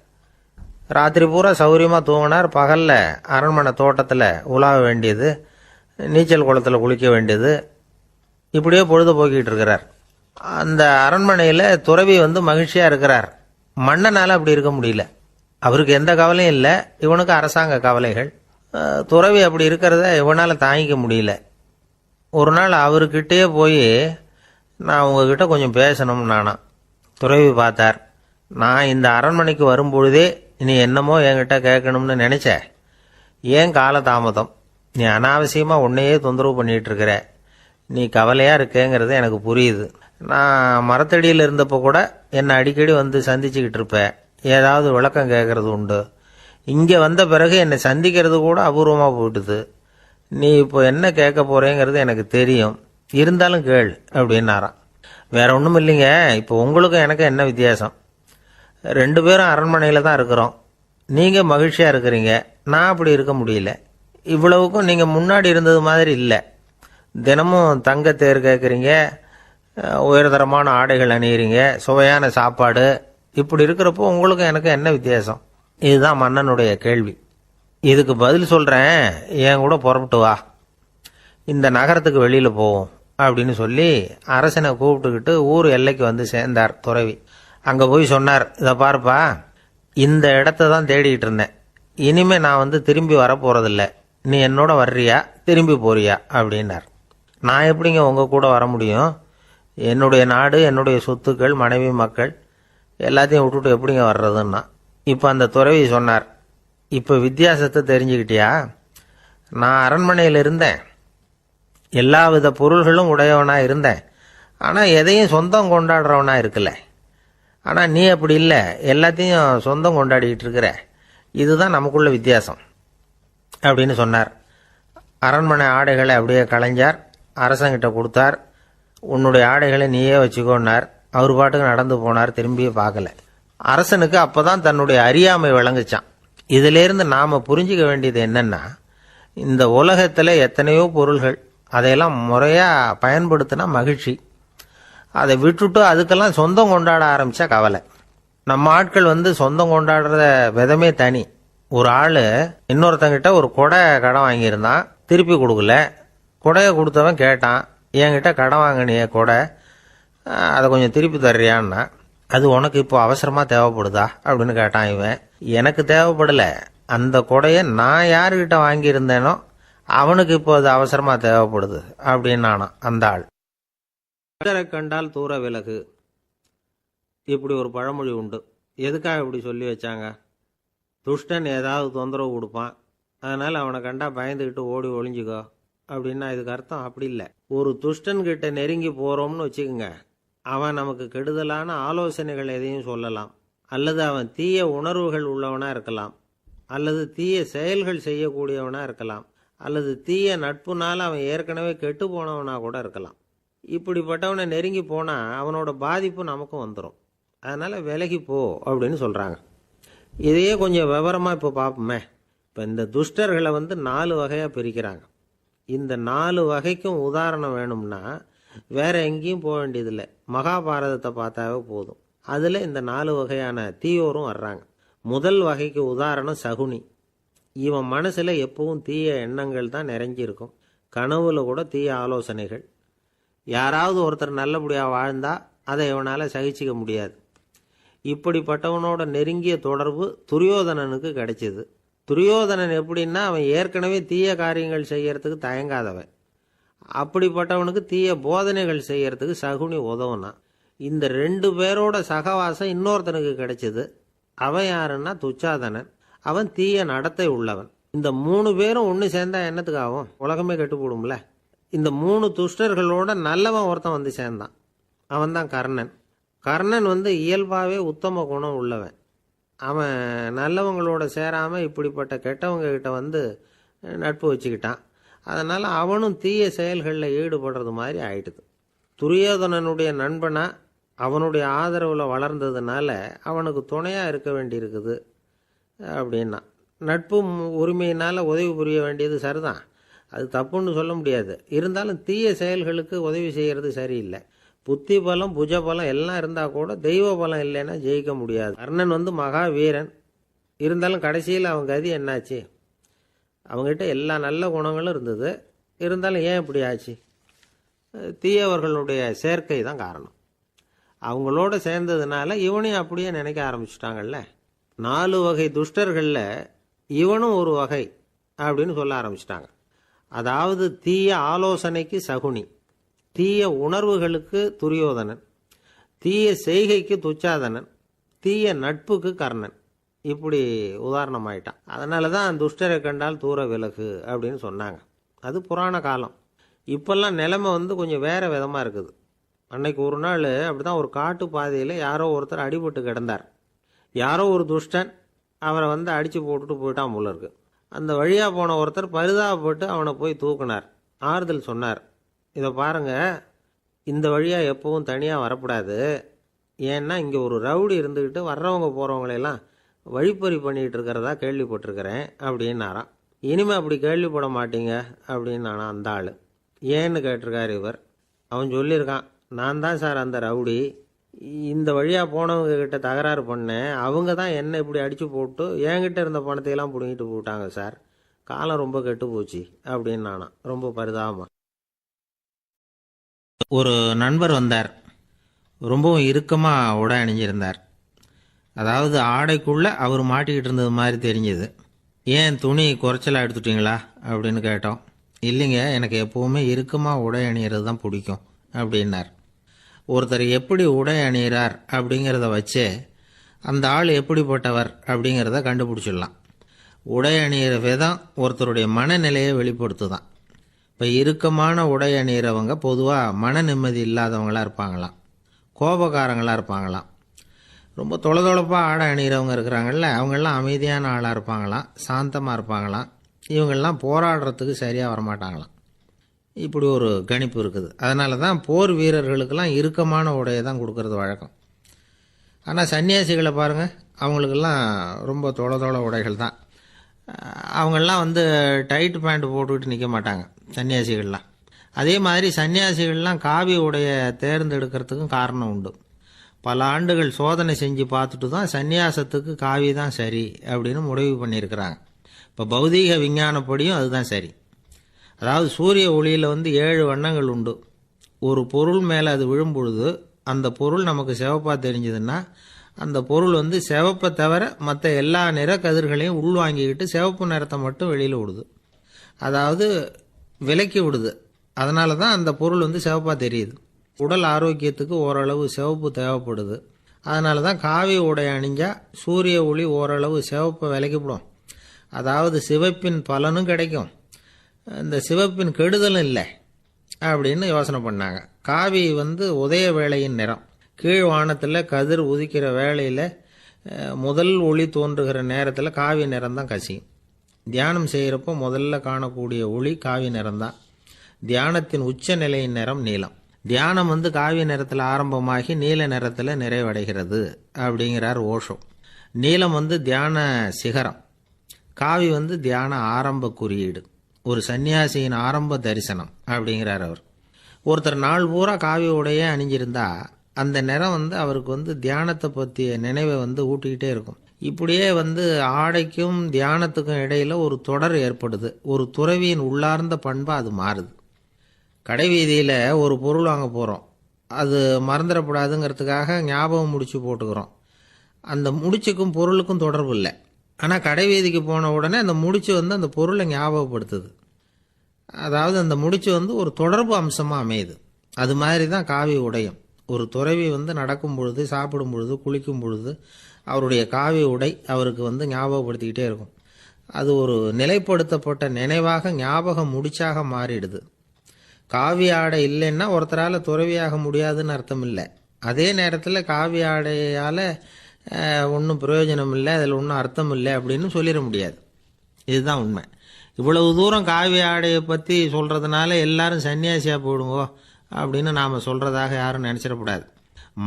ராத்திரி பூரா சௌகரியமாக தூங்கினார். பகலில் அரண்மனை தோட்டத்தில் உலாவ வேண்டியது, நீச்சல் குளத்தில் குளிக்க வேண்டியது, இப்படியே பொழுது போக்கிட்டு இருக்கிறார். அந்த அரண்மனையில் துறவி மகிழ்ச்சியாக இருக்கிறார். மன்னனால் அப்படி இருக்க முடியல. அவருக்கு எந்த கவலையும் இல்லை, இவனுக்கு அரசாங்க கவலைகள். துறவி அப்படி இருக்கிறத இவனால் தாங்கிக்க முடியல. ஒரு நாள் அவர்கிட்டயே போய், நான் உங்ககிட்ட கொஞ்சம் பேசணும் நானா. துறவி பார்த்தார். நான் இந்த அரண்மனைக்கு வரும்பொழுதே நீ என்னமோ என்கிட்ட கேட்கணும்னு நினைச்ச, ஏன் காலதாமதம்? நீ அனாவசியமாக உன்னையே தொந்தரவு பண்ணிகிட்டு இருக்கிற, நீ கவலையாக இருக்கேங்கிறது எனக்கு புரியுது. நான் மரத்தடியில் இருந்தப்போ கூட என்னை அடிக்கடி சந்திச்சுக்கிட்டு இருப்பேன், ஏதாவது விளக்கம் கேட்கறது உண்டு. இங்கே வந்த பிறகு என்னை சந்திக்கிறது கூட அபூர்வமாக போயிட்டுது. நீ இப்போ என்ன கேட்க போகிறேங்கிறது எனக்கு தெரியும், இருந்தாலும் கேள் அப்படின்னாராம். வேற ஒன்றும் இல்லைங்க, இப்போ உங்களுக்கும் எனக்கு என்ன வித்தியாசம்? 2 பேரும் அரண்மனையில் தான் இருக்கிறோம். நீங்கள் மகிழ்ச்சியாக இருக்கிறீங்க, நான் அப்படி இருக்க முடியல. இவ்வளவுக்கும் நீங்கள் முன்னாடி இருந்தது மாதிரி இல்லை. தினமும் தங்கத்தேர் கேட்குறீங்க, உயர்தரமான ஆடைகள் அணியிறீங்க, சுவையான சாப்பாடு. இப்படி இருக்கிறப்போ உங்களுக்கும் எனக்கு என்ன வித்தியாசம்? இதுதான் மன்னனுடைய கேள்வி. இதுக்கு பதில் சொல்கிறேன், என் கூட புறப்பட்டு வா, இந்த நகரத்துக்கு வெளியில் போவோம் அப்படின்னு சொல்லி அரசனை கூப்பிட்டுக்கிட்டு ஊர் எல்லைக்கு சேர்ந்தார் துறவி. அங்கே போய் சொன்னார், இதை பாருப்பா, இந்த இடத்த தான் தேடிக்கிட்டு இருந்தேன். இனிமேல் நான் திரும்பி வரப்போகிறதில்ல. நீ என்னோட வர்றியா, திரும்பி போறியா அப்படின்னார். நான் எப்படிங்க உங்கள் கூட வர முடியும்? என்னுடைய நாடு, என்னுடைய சொத்துக்கள், மனைவி, மக்கள் எல்லாத்தையும் விட்டுட்டு எப்படிங்க வர்றதுன்னா. இப்போ அந்த துறவி சொன்னார், இப்போ வித்தியாசத்தை தெரிஞ்சுக்கிட்டியா? நான் அரண்மனையில் இருந்தேன், எல்லா வித பொருள்களும் உடையவனாக இருந்தேன், ஆனால் எதையும் சொந்தம் கொண்டாடுறவனாக இருக்கல. ஆனால் நீ அப்படி இல்லை, எல்லாத்தையும் சொந்தம் கொண்டாடிக்கிட்டு இருக்கிற. இதுதான் நமக்குள்ள வித்தியாசம் அப்படின்னு சொன்னார். அரண்மனை ஆடைகளை அப்படியே களைஞ்சார், அரசங்கிட்ட கொடுத்தார். உன்னுடைய ஆடைகளை நீயே வச்சுக்கோன்னார். அவர் பாட்டுக்கு நடந்து போனார், திரும்பியே பார்க்கல. அரசனுக்கு அப்போதான் தன்னுடைய அறியாமை விளங்குச்சான். இதிலேருந்து நாம் புரிஞ்சிக்க வேண்டியது என்னன்னா, இந்த உலகத்தில் எத்தனையோ பொருள்கள், அதையெல்லாம் முறையாக பயன்படுத்தினா மகிழ்ச்சி. அதை விட்டுட்டு அதுக்கெல்லாம் சொந்தம் கொண்டாட ஆரம்பித்தா கவலை. நம்ம ஆட்கள் சொந்தம் கொண்டாடுற விதமே தனி. ஒரு ஆள் இன்னொருத்தங்கிட்ட ஒரு கொடை கடன் வாங்கியிருந்தான், திருப்பி கொடுக்கல. கொடையை கொடுத்தவன் கேட்டான், என்கிட்ட கடன் வாங்கினிய கொடை, அதை கொஞ்சம் திருப்பி தர்றியான்னா, அது உனக்கு இப்போ அவசரமாக தேவைப்படுதா அப்படின்னு கேட்டான் இவன். எனக்கு தேவைப்படலை, அந்த கொடையை நான் யாருக்கிட்ட வாங்கியிருந்தேனோ அவனுக்கு இப்போ அது அவசரமாக தேவைப்படுது அப்படின்னு அந்த ஆள். துஷ்டரை கண்டால் தூர விலகு, இப்படி ஒரு பழமொழி உண்டு. எதுக்காக இப்படி சொல்லி வச்சாங்க? துஷ்டன் ஏதாவது தொந்தரவு கொடுப்பான், அதனால் அவனை கண்டா பயந்துக்கிட்டு ஓடி ஒளிஞ்சுக்கோ அப்படின்னா இதுக்கு அர்த்தம் அப்படி இல்லை. ஒரு துஷ்டன்கிட்ட நெருங்கி போகிறோம்னு வச்சுக்கோங்க, அவன் நமக்கு கெடுதலான ஆலோசனைகள் எதையும் சொல்லலாம், அல்லது அவன் தீய உணர்வுகள் உள்ளவனாக இருக்கலாம், அல்லது தீய செயல்கள் செய்யக்கூடியவனாக இருக்கலாம், அல்லது தீய நட்புனால் அவன் ஏற்கனவே கெட்டு போனவனாக கூட இருக்கலாம். இப்படிப்பட்டவனை நெருங்கி போனால் அவனோட பாதிப்பு நமக்கும் வந்துடும். அதனால் விலகி போ அப்படின்னு சொல்கிறாங்க. இதையே கொஞ்சம் விவரமாக இப்போ பார்ப்போமே. இப்போ இந்த துஷ்டர்களை 4 வகையாக பிரிக்கிறாங்க. இந்த 4 வகைக்கும் உதாரணம் வேணும்னா வேற எங்கேயும் போக வேண்டியதில்லை, மகாபாரதத்தை பார்த்தாவே போதும். அதில் இந்த 4 வகையான தீயோரும் வர்றாங்க. முதல் வகைக்கு உதாரணம் சகுனி. இவன் மனசில் எப்பவும் தீய எண்ணங்கள் தான் நிறைஞ்சிருக்கும், கனவுல கூட தீய ஆலோசனைகள். யாராவது ஒருத்தர் நல்லபடியாக வாழ்ந்தா அதை இவனால் சகிச்சிக்க முடியாது. இப்படிப்பட்டவனோட நெருங்கிய தொடர்பு துரியோதனனுக்கு கிடைச்சிது. துரியோதனன் எப்படின்னா, அவன் ஏற்கனவே தீய காரியங்கள் செய்யறதுக்கு தயங்காதவன். அப்படிப்பட்டவனுக்கு தீய போதனைகள் செய்யறதுக்கு சகுனி உதவுனான். இந்த 2 பேரோட சகவாசம் இன்னொருத்தனுக்கு கிடைச்சது. அவன் யாருன்னா துச்சாதனன். அவன் தீய நடத்தை உள்ளவன். இந்த 3 பேரும் ஒன்று சேர்ந்தா என்னத்துக்கு ஆகும்? உலகமே கெட்டு போடும்ல. இந்த 3 துஷ்டர்களோட நல்லவன் ஒருத்தன் சேர்ந்தான். அவன் தான் கர்ணன். கர்ணன் இயல்பாகவே உத்தம குணம் உள்ளவன். அவன் நல்லவங்களோட சேராமல் இப்படிப்பட்ட கெட்டவங்க கிட்ட நட்பு வச்சுக்கிட்டான். அதனால் அவனும் தீய செயல்களில் ஈடுபடுறது மாதிரி ஆயிடுது. துரியோதனனுடைய நண்பனா அவனுடைய ஆதரவில் வளர்ந்ததுனால அவனுக்கு துணையாக இருக்க வேண்டியிருக்குது அப்படின்னா. நட்பு உரிமையினால் உதவி புரிய வேண்டியது சரிதான், அது தப்புன்னு சொல்ல முடியாது. இருந்தாலும் தீய செயல்களுக்கு உதவி செய்கிறது சரியில்லை. புத்தி பலம் புஜ பலம் எல்லாம் இருந்தால் கூட தெய்வ பலம் இல்லைன்னா ஜெயிக்க முடியாது. கர்ணன் மகா வீரன். இருந்தாலும் கடைசியில் அவன் கதி என்னாச்சு? அவங்ககிட்ட எல்லா நல்ல குணங்களும் இருந்தது, இருந்தாலும் ஏன் இப்படி ஆச்சு? தீயவர்களுடைய சேர்க்கை தான் காரணம். அவங்களோட சேர்ந்ததுனால இவனையும் அப்படியே நினைக்க ஆரம்பிச்சிட்டாங்கல்ல. 4 வகை துஷ்டர்களில் இவனும் ஒரு வகை அப்படின்னு சொல்ல ஆரம்பிச்சிட்டாங்க. அதாவது தீய ஆலோசனைக்கு சகுனி, தீய உணர்வுகளுக்கு துரியோதனன், தீய செய்கைக்கு துச்சாதனன், தீய நட்புக்கு கர்ணன். இப்படி உதாரணமாயிட்டான். அதனால தான் துஷ்டரை கண்டால் தூர விலகு அப்படின்னு சொன்னாங்க. அது புராண காலம். இப்பெல்லாம் நிலைமை கொஞ்சம் வேற விதமாக இருக்குது. அன்னைக்கு ஒரு நாள் அப்படிதான் ஒரு காட்டு பாதையில் யாரோ ஒருத்தர் அடிபட்டு கிடந்தார். யாரோ ஒரு துஷ்டன் அவரை அடித்து போட்டுட்டு போயிட்டான் போல இருக்கு. அந்த வழியாக போன ஒருத்தர் பரிதாபப்பட்டு அவனை போய் தூக்குனார், ஆறுதல் சொன்னார். இதை பாருங்க, இந்த வழியாக எப்பவும் தனியாக வரக்கூடாது. ஏன்னா இங்கே ஒரு ரவுடி இருந்துக்கிட்டு வர்றவங்க போகிறவங்களெல்லாம் வழிப்பறி பண்ணிகிட்டு இருக்கிறதா கேள்விப்பட்டிருக்கிறேன் அப்படின்னாராம். இனிமேல் அப்படி கேள்விப்பட மாட்டீங்க அப்படின்னு அந்த ஆள். ஏன்னு கேட்டிருக்காரு இவர். அவன் சொல்லியிருக்கான், நான் தான் சார் அந்த ரவுடி, இந்த வழியாக போனவங்க கிட்ட தகராறு பண்ணேன், அவங்க தான் என்னை இப்படி அடித்து போட்டு என்கிட்ட இருந்த பணத்தையெல்லாம் பிடுங்கிட்டு போட்டாங்க சார், காலம் ரொம்ப கெட்டு போச்சு அப்படின்னு ரொம்ப பரிதாபமாக. ஒரு நண்பர் வந்தார், ரொம்பவும் இறுக்கமாக உடை அணிஞ்சிருந்தார். அதாவது ஆடைக்குள்ளே அவர் மாட்டிக்கிட்டு இருந்தது மாதிரி தெரிஞ்சது. ஏன் துணி குறைச்சலாக எடுத்துட்டிங்களா அப்படின்னு கேட்டோம். இல்லைங்க, எனக்கு எப்போவுமே இறுக்கமாக உடை அணிகிறது தான் பிடிக்கும் அப்படின்னார். ஒருத்தர் எப்படி உடை அணிகிறார் அப்படிங்கிறத வச்சே அந்த ஆள் எப்படிப்பட்டவர் அப்படிங்கிறத கண்டுபிடிச்சிடலாம். உடை அணிகிற விதம் ஒருத்தருடைய மனநிலையை வெளிப்படுத்துதான். இப்போ இறுக்கமான உடை அணிகிறவங்க பொதுவாக மன நிம்மதி இல்லாதவங்களாக இருப்பாங்களாம், கோபக்காரங்களாக இருப்பாங்களாம். ரொம்ப தொலைதொலைப்பாக ஆடை அணிகிறவங்க இருக்கிறாங்கல்ல, அவங்கெல்லாம் அமைதியான ஆளாக இருப்பாங்களாம், சாந்தமாக இருப்பாங்களாம். இவங்கெல்லாம் போராடுறதுக்கு சரியாக வரமாட்டாங்களாம். இப்படி ஒரு கணிப்பு இருக்குது. அதனால தான் போர் வீரர்களுக்கெல்லாம் இறுக்கமான உடையை தான் கொடுக்கறது வழக்கம். ஆனால் சன்னியாசிகளை பாருங்கள், அவங்களுக்கெல்லாம் ரொம்ப தொலை உடைகள் தான். அவங்கெல்லாம் டைட் பேண்ட் போட்டுக்கிட்டு நிற்க மாட்டாங்க சன்னியாசிகள்லாம். அதே மாதிரி சன்னியாசிகள்லாம் காவி உடையை தேர்ந்தெடுக்கிறதுக்கும் காரணம் உண்டு. பல ஆண்டுகள் சோதனை செஞ்சு பார்த்துட்டு தான் சன்னியாசத்துக்கு காவி தான் சரி அப்படின்னு முடிவு பண்ணியிருக்கிறாங்க. இப்போ பௌதீக விஞ்ஞானப்படியும் அதுதான் சரி. அதாவது சூரிய ஒளியில் 7 வண்ணங்கள் உண்டு. ஒரு பொருள் மேலே அது விழும் பொழுது அந்த பொருள் நமக்கு சிவப்பாக தெரிஞ்சதுன்னா அந்த பொருள் வந்து சிவப்பை தவிர மற்ற எல்லா நிற கதிர்களையும் உள்வாங்கிக்கிட்டு சிவப்பு நிறத்தை மட்டும் வெளியில் விடுது. அதாவது விலக்கி விடுது. அதனால தான் அந்த பொருள் வந்து சிவப்பாக தெரியுது. உடல் ஆரோக்கியத்துக்கு ஓரளவு சிவப்பு தேவைப்படுது. அதனால தான் காவி உடை அணிஞ்சால் சூரிய ஒளி ஓரளவு சிவப்பை விலக்கிவிடும். அதாவது சிவப்பின் பலனும் கிடைக்கும், இந்த சிவப்பின் கெடுதலும் இல்லை அப்படின்னு யோசனை பண்ணாங்க. காவி வந்து உதய வேளையின் நிறம். கீழ் வானத்தில் கதிர் உதிக்கிற வேளையில் முதல் ஒளி தோன்றுகிற நேரத்தில் காவி நிறம் தான் கசியும். தியானம் செய்கிறப்போ முதல்ல காணக்கூடிய ஒளி காவி நிறம்தான். தியானத்தின் உச்ச நிலையின் நிறம் நீலம். தியானம் வந்து காவி நிறத்தில் ஆரம்பமாகி நீல நிறத்தில் நிறைவடைகிறது அப்படிங்கிறார் ஓஷோ. நீலம் வந்து தியான சிகரம், காவி வந்து தியான ஆரம்ப குறியீடு, ஒரு சன்னியாசியின் ஆரம்ப தரிசனம் அப்படிங்கிறார் அவர். ஒருத்தர் நாள் பூரா காவி உடைய அணிஞ்சிருந்தா அந்த நிறம் வந்து அவருக்கு வந்து தியானத்தை பற்றிய நினைவை வந்து ஊட்டிக்கிட்டே இருக்கும். இப்படியே வந்து ஆடைக்கும் தியானத்துக்கும் இடையில் ஒரு தொடர் ஏற்படுது. ஒரு துறவியின் உள்ளார்ந்த பண்பாக அது மாறுது. கடை வீதியில் ஒரு பொருள் வாங்க போகிறோம், அது மறந்துடக்கூடாதுங்கிறதுக்காக ஞாபகம் முடிச்சு போட்டுக்கிறோம். அந்த முடிச்சுக்கும் பொருளுக்கும் தொடர்பு இல்லை. ஆனால் கடை வீதிக்கு போன உடனே அந்த முடிச்சு வந்து அந்த பொருளை ஞாபகப்படுத்துது. அதாவது அந்த முடிச்சு வந்து ஒரு தொடர்பு அம்சமாக அமையுது. அது மாதிரி தான் காவி உடையும். ஒரு துறவி வந்து நடக்கும் பொழுது, சாப்பிடும் பொழுது, குளிக்கும் பொழுது அவருடைய காவி உடை அவருக்கு வந்து ஞாபகப்படுத்திக்கிட்டே இருக்கும். அது ஒரு நிலைப்படுத்தப்பட்ட நினைவாக ஞாபக முடிச்சாக மாறிடுது. காவி ஆடை இல்லைன்னா ஒருத்தரால் துறவியாக முடியாதுன்னு அர்த்தம் இல்லை. அதே நேரத்தில் காவி ஆடையால் ஒன்றும் பிரயோஜனம் இல்லை, அதில் ஒன்றும் அர்த்தம் இல்லை அப்படின்னு சொல்லிட முடியாது. இதுதான் உண்மை. இவ்வளவு தூரம் காவி ஆடையை பற்றி சொல்கிறதுனால எல்லாரும் சன்னியாசியாக போயிடுங்கோ அப்படின்னு நாம் சொல்கிறதாக யாரும் நினச்சிடக்கூடாது.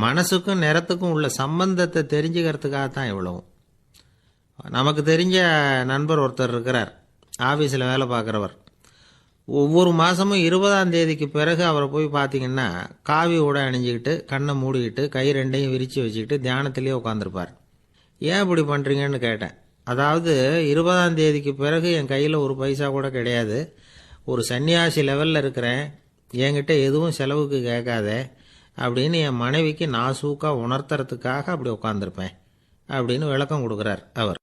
மனசுக்கும் நிறத்துக்கும் உள்ள சம்பந்தத்தை தெரிஞ்சுக்கிறதுக்காகத்தான் இவ்வளவும். நமக்கு தெரிஞ்ச நண்பர் ஒருத்தர் இருக்கிறார், ஆஃபீஸில் வேலை பார்க்குறவர். ஒவ்வொரு மாதமும் 20ஆம் தேதிக்கு பிறகு அவரை போய் பார்த்தீங்கன்னா காவி உடை அணிஞ்சிக்கிட்டு, கண்ணை மூடிக்கிட்டு, கை ரெண்டையும் விரித்து வச்சுக்கிட்டு தியானத்திலே உட்காந்துருப்பார். ஏன் இப்படி பண்ணுறீங்கன்னு கேட்டேன். அதாவது 20ஆம் தேதிக்கு பிறகு என் கையில் ஒரு பைசா கூட கிடையாது, ஒரு சன்னியாசி லெவலில் இருக்கிறேன், என்கிட்ட எதுவும் செலவுக்கு கேட்காத அப்படின்னு என் மனைவிக்கு நாசூக்காக உணர்த்துறதுக்காக அப்படி உட்காந்துருப்பேன் அப்படின்னு விளக்கம் கொடுக்குறார் அவர்.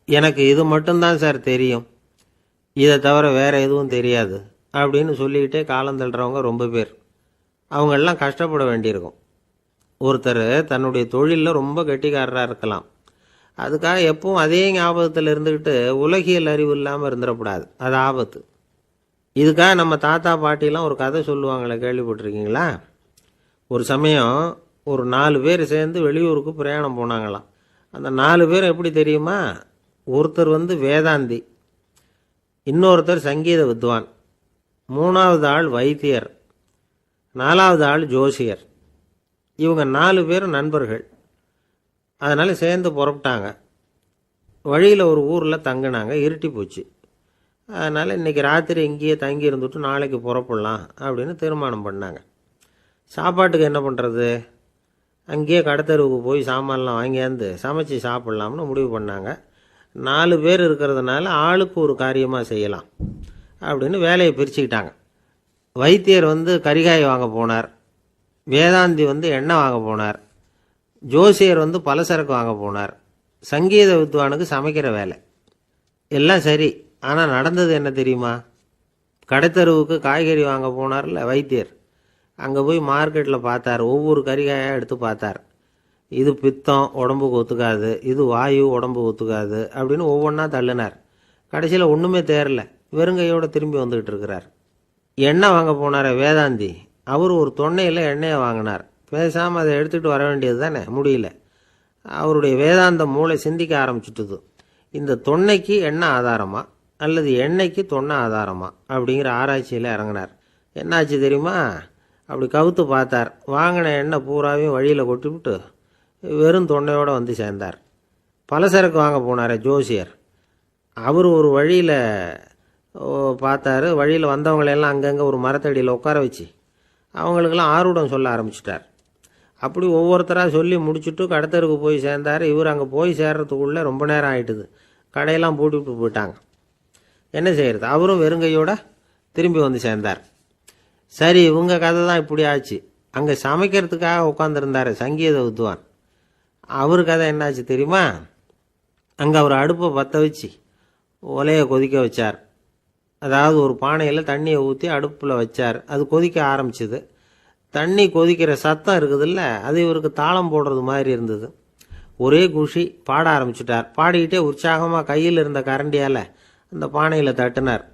எனக்கு இது மட்டும்தான் சார் தெரியும், இதை தவிர வேற எதுவும் தெரியாது அப்படின்னு சொல்லிக்கிட்டே காலம் தள்ளுறவங்க ரொம்ப பேர். அவங்களெல்லாம் கஷ்டப்பட வேண்டியிருக்கும். ஒருத்தர் தன்னுடைய தொழிலில் ரொம்ப கெட்டிக்காரராக இருக்கலாம், அதுக்காக எப்பவும் அதே ஞாபகத்தில் இருந்துக்கிட்டு உலகியல் அறிவு இல்லாமல் இருந்துடக்கூடாது, அது ஆபத்து. இதுக்காக நம்ம தாத்தா பாட்டிலாம் ஒரு கதை சொல்லுவாங்களே, கேள்விப்பட்டிருக்கீங்களா? ஒரு சமயம் ஒரு 4 பேர் சேர்ந்து வெளியூருக்கு பிரயாணம் போனாங்களாம். அந்த 4 பேர் எப்படி தெரியுமா? ஒருத்தர் வந்து வேதாந்தி, இன்னொருத்தர் சங்கீத வித்வான், 3வது ஆள் வைத்தியர், 4வது ஆள் ஜோசியர். இவங்க 4 பேரும் நண்பர்கள். அதனால் சேர்ந்து புறப்பட்டாங்க. வழியில் ஒரு ஊரில் தங்கினாங்க. இருட்டி போச்சு. அதனால் இன்றைக்கி ராத்திரி இங்கேயே தங்கி இருந்துட்டு நாளைக்கு புறப்படலாம் அப்படின்னு தீர்மானம் பண்ணாங்க. சாப்பாட்டுக்கு என்ன பண்ணுறது? அங்கேயே கடத்தெருவுக்கு போய் சாமான்லாம் வாங்கியாந்து சமைச்சு சாப்பிட்லாம்னு முடிவு பண்ணாங்க. 4 பேர் இருக்கிறதுனால ஆளுக்கு ஒரு காரியமாக செய்யலாம் அப்படின்னு வேலையை பிரிச்சுக்கிட்டாங்க. வைத்தியர் வந்து கரிகாய் வாங்க போனார், வேதாந்தி வந்து எண்ணெய் வாங்க போனார், ஜோசியர் வந்து பலசரக்கு வாங்க போனார், சங்கீத வித்வானுக்கு சமைக்கிற வேலை. எல்லாம் சரி, ஆனால் நடந்தது என்ன தெரியுமா? கடைத்தெருவுக்கு காய்கறி வாங்க போனார்ல வைத்தியர், அங்கே போய் மார்க்கெட்டில் பார்த்தார், ஒவ்வொரு கறிகாயாக எடுத்து பார்த்தார். இது பித்தம், உடம்புக்கு ஒத்துக்காது, இது வாயு, உடம்புக்கு ஒத்துக்காது அப்படின்னு ஒவ்வொன்றா தள்ளினார். கடைசியில் ஒன்றுமே தேரல, வெறுங்கையோடு திரும்பி வந்துக்கிட்டு இருக்கிறார். எண்ணெய் வாங்க போனார் வேதாந்தி, அவர் ஒரு தொன்னையில் எண்ணெயை வாங்கினார். பேசாமல் அதை எடுத்துகிட்டு வர வேண்டியது தானே, முடியல. அவருடைய வேதாந்த மூளை சிந்திக்க ஆரம்பிச்சுட்டுது. இந்த தொன்னைக்கு எண்ணெய் ஆதாரமா அல்லது எண்ணெய்க்கு தொன்னை ஆதாரமா அப்படிங்கிற ஆராய்ச்சியில் இறங்கினார். என்னாச்சு தெரியுமா? அப்படி கவுத்து பார்த்தார். வாங்கின எண்ணெய் பூராவையும் வழியில் கொட்டிவிட்டு வெறும் தொன்னையோடு வந்து சேர்ந்தார். பலசரக்கு வாங்க போனார் ஜோசியர், அவர் ஒரு வழியில் பார்த்தாரு. வழியில் வந்தவங்களெல்லாம் அங்கங்கே ஒரு மரத்தடியில் உட்கார வச்சு அவங்களுக்கெல்லாம் ஆர்வம் சொல்ல ஆரம்பிச்சிட்டார். அப்படி ஒவ்வொருத்தராக சொல்லி முடிச்சுட்டு கடத்தருக்கு போய் சேர்ந்தார். இவர் அங்கே போய் சேர்றதுக்குள்ளே ரொம்ப நேரம் ஆகிட்டுது. கடையெல்லாம் பூட்டிவிட்டு போயிட்டாங்க. என்ன செய்கிறது? அவரும் வெறுங்கையோட திரும்பி வந்து சேர்ந்தார். சரி, இவங்க கதை தான் இப்படி ஆச்சு. அங்கே சமைக்கிறதுக்காக உட்காந்துருந்தார் சங்கீத வித்வான். அவர் கதை என்னாச்சு தெரியுமா? அங்கே அவர் அடுப்பை பற்ற வச்சு ஒலையை கொதிக்க வச்சார். அதாவது ஒரு பானையில் தண்ணியை ஊற்றி அடுப்பில் வச்சார். அது கொதிக்க ஆரம்பிச்சுது. தண்ணி கொதிக்கிற சத்தம் இருக்குதுல்ல, அது இவருக்கு தாளம் போடுறது மாதிரி இருந்தது. ஒரே குஷி, பாட ஆரம்பிச்சிட்டார். பாடிக்கிட்டே உற்சாகமாக கையில் இருந்த கரண்டியால் அந்த பானையில் தட்டினார்,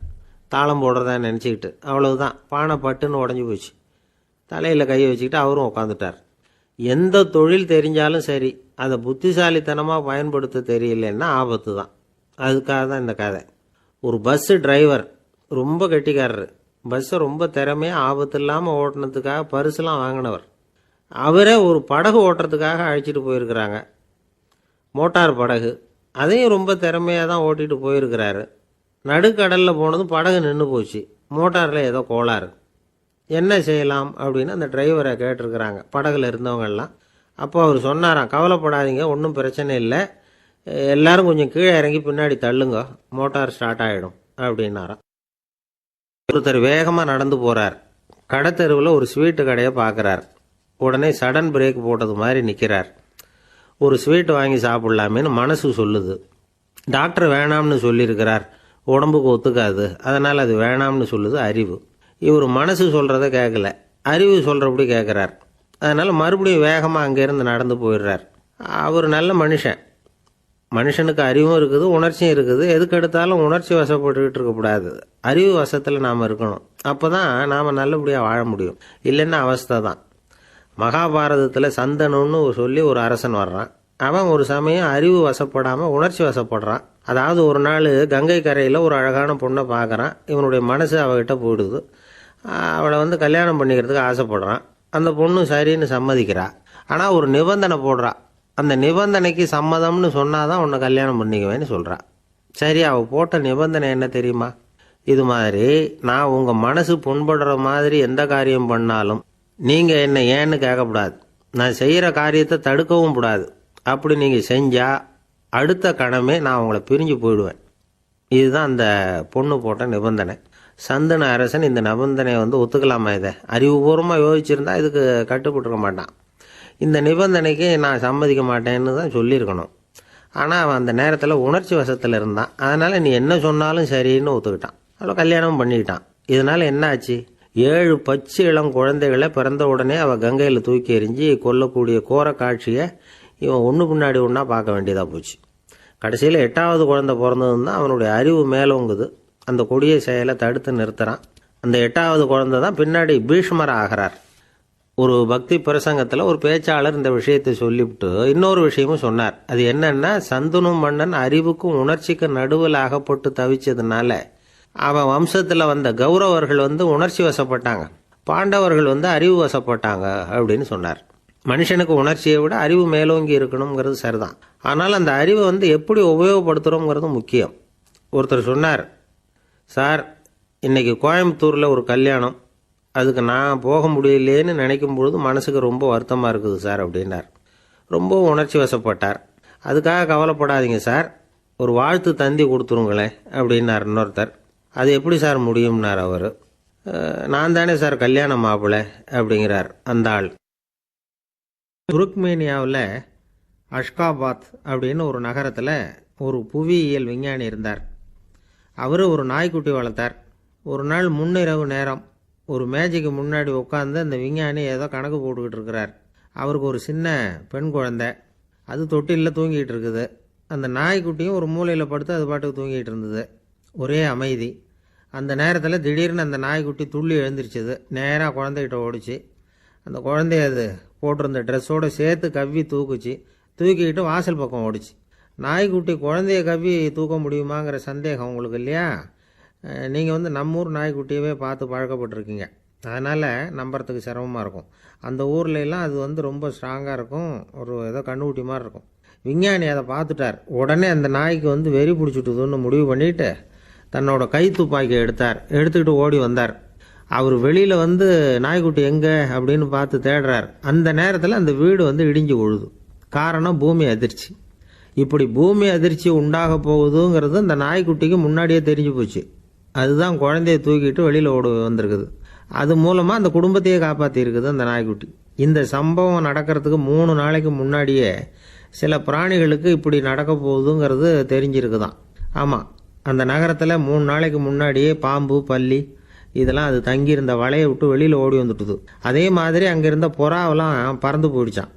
தாளம் போடுறதா நினச்சிக்கிட்டு. அவ்வளவுதான், பானை பட்டுன்னு உடஞ்சி போச்சு. தலையில் கையை வச்சுக்கிட்டு அவரும் உட்காந்துட்டார். எந்த தொழில் தெரிஞ்சாலும் சரி, அதை புத்திசாலித்தனமாக பயன்படுத்த தெரியலன்னா ஆபத்து தான். அதுக்காக தான் இந்த கதை. ஒரு பஸ்ஸு டிரைவர் ரொம்ப கெட்டிக்காரரு. பஸ்ஸை ரொம்ப திறமையாக ஆபத்து இல்லாமல் ஓட்டினதுக்காக பரிசுலாம் வாங்கினவர். அவரே ஒரு படகு ஓட்டுறதுக்காக அழைச்சிட்டு போயிருக்கிறாங்க, மோட்டார் படகு. அதையும் ரொம்ப திறமையாக தான் ஓட்டிகிட்டு போயிருக்கிறாரு. நடுக்கடலில் போனதும் படகு நின்று போச்சு. மோட்டாரில் ஏதோ கோளாறு. என்ன செய்யலாம் அப்படின்னு அந்த டிரைவரை கேட்டிருக்கிறாங்க படகுல இருந்தவங்கெல்லாம். அப்போ அவர் சொன்னாராம், கவலைப்படாதீங்க, ஒன்றும் பிரச்சனை இல்லை, எல்லாரும் கொஞ்சம் கீழே இறங்கி பின்னாடி தள்ளுங்க, மோட்டார் ஸ்டார்ட் ஆகிடும் அப்படின்னாராம். ஒருத்தர் வேகமாக நடந்து போகிறார். கடைத்தெருவில் ஒரு ஸ்வீட்டு கடையை பார்க்குறார். உடனே சடன் பிரேக் போட்டது மாதிரி நிற்கிறார். ஒரு ஸ்வீட் வாங்கி சாப்பிட்லாமேன்னு மனசு சொல்லுது. டாக்டர் வேணாம்னு சொல்லியிருக்கிறார், உடம்புக்கு ஒத்துக்காது, அதனால் அது வேணாம்னு சொல்லுது அறிவு. இவர் மனசு சொல்கிறத கேட்கல, அறிவு சொல்கிறபடி கேட்குறார். அதனால் மறுபடியும் வேகமாக அங்கேருந்து நடந்து போயிடுறார். அவர் நல்ல மனுஷன். மனுஷனுக்கு அறிவும் இருக்குது, உணர்ச்சியும் இருக்குது. எதுக்கு எடுத்தாலும் உணர்ச்சி வசப்பட்டுக்கிட்டு இருக்கக்கூடாது, அறிவு வசத்தில் நாம் இருக்கணும். அப்போ தான் நாம் நல்லபடியாக வாழ முடியும். இல்லைன்னா அவஸ்தை தான். மகாபாரதத்தில் சந்தனுன்னு சொல்லி ஒரு அரசன் வர்றான். அவன் ஒரு சமயம் அறிவு வசப்படாமல் உணர்ச்சி வசப்படுறான். அதாவது ஒரு நாள் கங்கை கரையில் ஒரு அழகான பொண்ணை பார்க்குறான். இவனுடைய மனசு அவகிட்ட போயிடுது. அவளை கல்யாணம் பண்ணிக்கிறதுக்கு ஆசைப்படுறான். அந்த பொண்ணு சரின்னு சம்மதிக்கிறா. ஆனால் ஒரு நிபந்தனை போடுறா. அந்த நிபந்தனைக்கு சம்மதம்னு சொன்னாதான் உன்னை கல்யாணம் பண்ணிக்குவேன்னு சொல்கிறா. சரி, அவள் போட்ட நிபந்தனை என்ன தெரியுமா? இது மாதிரி, நான் உங்கள் மனசு புண்படுற மாதிரி எந்த காரியம் பண்ணாலும் நீங்கள் என்ன ஏன்னு கேட்கக்கூடாது, நான் செய்கிற காரியத்தை தடுக்கவும் கூடாது. அப்படி நீங்கள் செஞ்சால் அடுத்த கணமே நான் உங்களை பிரிஞ்சு போயிடுவேன். இதுதான் அந்த பொண்ணு போட்ட நிபந்தனை. சந்தன அரசன் இந்த நிபந்தனையை ஒத்துக்கலாமா? இதை அறிவுபூர்வமாக யோசிச்சிருந்தா இதுக்கு கட்டுப்பட்டுருக்க மாட்டான். இந்த நிபந்தனைக்கு நான் சம்மதிக்க மாட்டேன்னு தான் சொல்லியிருக்கணும். ஆனால் அவன் அந்த நேரத்தில் உணர்ச்சி வசத்தில் இருந்தான். அதனால் நீ என்ன சொன்னாலும் சரின்னு ஒத்துக்கிட்டான். அவளை கல்யாணம் பண்ணிக்கிட்டான். இதனால் என்ன ஆச்சு? 7 பச்சை இளம் குழந்தைகளை பிறந்த உடனே அவள் கங்கையில் தூக்கி எறிஞ்சி கொல்லக்கூடிய கோர காட்சியை இவன் ஒன்று பின்னாடி ஒன்றா பார்க்க வேண்டியதாக போச்சு. கடைசியில் 8வது குழந்தை பிறந்ததுன்னு தான் அவனுடைய அறிவு மேலோங்குது. அந்த கொடிய செயலை தடுத்து நிறுத்துறான். அந்த 8வது குழந்தை தான் பின்னாடி பீஷ்மர் ஆகிறார். ஒரு பக்தி பிரசங்கத்தில் ஒரு பேச்சாளர் இந்த விஷயத்தை சொல்லிவிட்டு இன்னொரு விஷயமும் சொன்னார். அது என்னன்னா, சந்தனு மன்னன் அறிவுக்கும் உணர்ச்சிக்கும் நடுவில் அகப்பட்டு தவிச்சதுனால அவன் வம்சத்தில் வந்த கௌரவர்கள் உணர்ச்சி வசப்பட்டாங்க, பாண்டவர்கள் அறிவு வசப்பட்டாங்க அப்படின்னு சொன்னார். மனுஷனுக்கு உணர்ச்சியை விட அறிவு மேலோங்கி இருக்கணுங்கிறது சரிதான். ஆனால் அந்த அறிவை எப்படி உபயோகப்படுத்துகிறோங்கிறது முக்கியம். ஒருத்தர் சொன்னார், சார், இன்னைக்கு கோயம்புத்தூரில் ஒரு கல்யாணம், அதுக்கு நான் போக முடியலேன்னு நினைக்கும் பொழுது மனசுக்கு ரொம்ப வருத்தமாக இருக்குது சார் அப்படின்னார். ரொம்ப உணர்ச்சி வசப்பட்டார். அதுக்காக கவலைப்படாதீங்க சார், ஒரு வாழ்த்து தந்தி கொடுத்துருங்களேன் அப்படின்னார் இன்னொருத்தர். அது எப்படி சார் முடியும்னார் அவர். நான் தானே சார் கல்யாண மாப்பிள்ளை அப்படிங்கிறார் அந்த ஆள். துருக்மேனியாவில் அஷ்காபாத் அப்படின்னு ஒரு நகரத்தில் ஒரு புவியியல் விஞ்ஞானி இருந்தார். அவர் ஒரு நாய்க்குட்டி வளர்த்தார். ஒரு நாள் முன்னிரவு நேரம் ஒரு மேஜைக்கு முன்னாடி உட்காந்து அந்த விஞ்ஞானி ஏதோ கணக்கு போட்டுக்கிட்டு இருக்கிறார். அவருக்கு ஒரு சின்ன பெண் குழந்தை, அது தொட்டிலில் தூங்கிட்டு இருக்குது. அந்த நாய்க்குட்டியும் ஒரு மூலையில் படுத்து அது பாட்டுக்கு தூங்கிட்டு இருந்தது. ஒரே அமைதி. அந்த நேரத்தில் திடீர்னு அந்த நாய்க்குட்டி துள்ளி எழுந்திரிச்சது. நேராக குழந்தைகிட்ட ஓடிச்சு. அந்த குழந்தைய அது போட்டிருந்த ட்ரெஸ்ஸோடு சேர்த்து கவ்வி தூக்குச்சு. தூக்கிக்கிட்டு வாசல் பக்கம் ஓடிச்சு. நாய்க்குட்டி குழந்தைய கவ்வி தூக்க முடியுமாங்கிற சந்தேகம் உங்களுக்கு இல்லையா? நீங்கள் நம்ம ஊர் நாய்க்குட்டியவே பார்த்து பழக்கப்பட்டிருக்கீங்க, அதனால் நம்புறதுக்கு சிரமமாக இருக்கும். அந்த ஊர்லெலாம் அது ரொம்ப ஸ்ட்ராங்காக இருக்கும், ஒரு ஏதோ கண்ணுக்குட்டி மாதிரி இருக்கும். விஞ்ஞானி அதை பார்த்துட்டார். உடனே அந்த நாய்க்கு வெறி பிடிச்சிட்டுதுன்னு முடிவு பண்ணிவிட்டு தன்னோட கை துப்பாக்கியை எடுத்துக்கிட்டு ஓடி வந்தார். அவர் வெளியில் நாய்க்குட்டி எங்கே அப்படின்னு பார்த்து தேடுறார். அந்த நேரத்தில் அந்த வீடு இடிஞ்சு விழுது. காரணம் பூமி அதிர்ச்சி. இப்படி பூமி அதிர்ச்சி உண்டாக போகுதுங்கிறது அந்த நாய்க்குட்டிக்கு முன்னாடியே தெரிஞ்சு போச்சு. அதுதான் குழந்தைய தூக்கிட்டு வெளியில் ஓடி வந்திருக்குது. அது மூலமாக அந்த குடும்பத்தையே காப்பாற்றி இருக்குது அந்த நாய்க்குட்டி. இந்த சம்பவம் நடக்கிறதுக்கு 3 நாளைக்கு முன்னாடியே சில பிராணிகளுக்கு இப்படி நடக்க போகுதுங்கிறது தெரிஞ்சிருக்குதான். ஆமாம், அந்த நகரத்தில் 3 நாளைக்கு முன்னாடியே பாம்பு, பல்லி இதெல்லாம் அது தங்கியிருந்த வலையை விட்டு வெளியில் ஓடி வந்துட்டுது. அதே மாதிரி அங்கே இருந்த புறாவெல்லாம் பறந்து போயிடுச்சான்.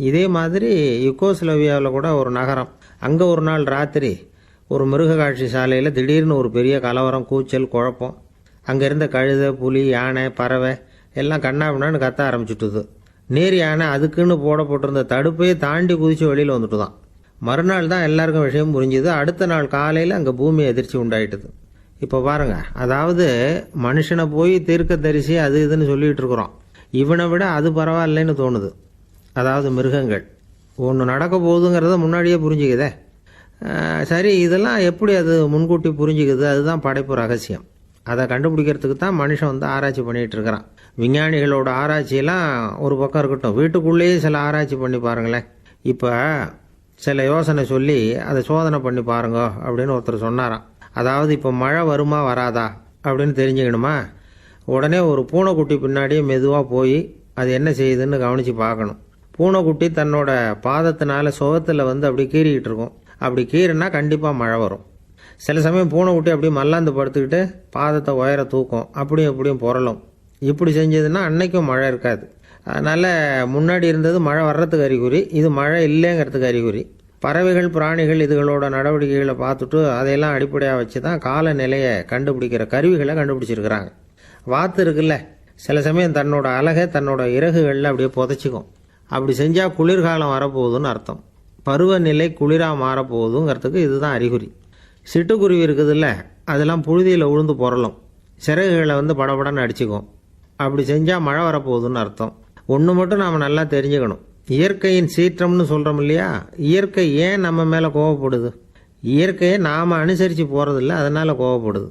இதே மாதிரி யுகோஸ்லோவியாவில் கூட ஒரு நகரம், அங்கே ஒரு நாள் ராத்திரி ஒரு மிருக காட்சி சாலையில் திடீர்னு ஒரு பெரிய கலவரம், கூச்சல், குழப்பம். அங்கே இருந்த கழுதை, புலி, யானை, பறவை எல்லாம் கண்ணாபின்னான்னு கத்த ஆரம்பிச்சுட்டுது. நேர் யானை அதுக்குன்னு போடப்பட்டிருந்த தடுப்பையே தாண்டி குதிச்சு வெளியில் வந்துட்டு தான். மறுநாள் தான் எல்லாருக்கும் விஷயம் புரிஞ்சுது. அடுத்த நாள் காலையில் அங்கே பூமி எதிர்ச்சி உண்டாயிட்டுது. இப்போ பாருங்க, அதாவது மனுஷனை போய் தீர்க்க தரிசி அது இதுன்னு சொல்லிட்டு இருக்கிறோம். இவனை விட அது பரவாயில்லைன்னு தோணுது. அதாவது மிருகங்கள் ஒன்று நடக்க போகுதுங்கிறத முன்னாடியே புரிஞ்சுக்குதே. சரி, இதெல்லாம் எப்படி அது முன்கூட்டி புரிஞ்சுக்குது? அதுதான் படைப்பு ரகசியம். அதை கண்டுபிடிக்கிறதுக்கு தான் மனுஷன் வந்து ஆராய்ச்சி பண்ணிகிட்டு இருக்கிறான். விஞ்ஞானிகளோட ஆராய்ச்சியெல்லாம் ஒரு பக்கம் இருக்கட்டும், வீட்டுக்குள்ளேயே சில ஆராய்ச்சி பண்ணி பாருங்களேன். இப்போ சில யோசனை சொல்லி அதை சோதனை பண்ணி பாருங்க அப்படின்னு ஒருத்தர் சொன்னாராம். அதாவது இப்போ மழை வருமா வராதா அப்படின்னு தெரிஞ்சுக்கணுமா, உடனே ஒரு பூனைக்குட்டி பின்னாடியே மெதுவாக போய் அது என்ன செய்யுதுன்னு கவனித்து பார்க்கணும். பூனைக்குட்டி தன்னோட பாதத்தினால சுகத்தில் வந்து அப்படி கீறிக்கிட்டு இருக்கும். அப்படி கீறினா கண்டிப்பாக மழை வரும். சில சமயம் பூனைக்குட்டி அப்படியே மல்லாந்து படுத்துக்கிட்டு பாதத்தை உயர தூக்கும், அப்படியும் இப்படியும் புரளும். இப்படி செஞ்சதுன்னா அன்னைக்கும் மழை இருக்காது. அதனால் முன்னாடி இருந்தது மழை வர்றதுக்கு அறிகுறி, இது மழை இல்லைங்கிறதுக்கு அறிகுறி. பறவைகள், பிராணிகள் இதுகளோட நடவடிக்கைகளை பார்த்துட்டு அதையெல்லாம் அடிப்படையாக வச்சு தான் காலநிலையை கண்டுபிடிக்கிற கருவிகளை கண்டுபிடிச்சிருக்கிறாங்க. வாத்து இருக்குல்ல, சில சமயம் தன்னோட அழகை தன்னோட இறகுகளில் அப்படியே புதைச்சிக்கும். அப்படி செஞ்சால் குளிர்காலம் வரப்போகுதுன்னு அர்த்தம். பருவநிலை குளிராக மாறப்போகுதுங்கிறதுக்கு இதுதான் அறிகுறி. சிட்டுக்குருவி இருக்குதுல்ல, அதெல்லாம் புழுதியில் உழுந்து புரளும், சிறகுகளை வந்து படபடன்னு அடிச்சுக்கும். அப்படி செஞ்சால் மழை வரப்போகுதுன்னு அர்த்தம். ஒன்று மட்டும் நாம் நல்லா தெரிஞ்சுக்கணும், இயற்கையின் சீற்றம்னு சொல்கிறோம் இல்லையா, இயற்கை ஏன் நம்ம மேலே கோவப்படுது? இயற்கையை நாம் அனுசரித்து போகிறதில்ல, அதனால் கோவப்படுது.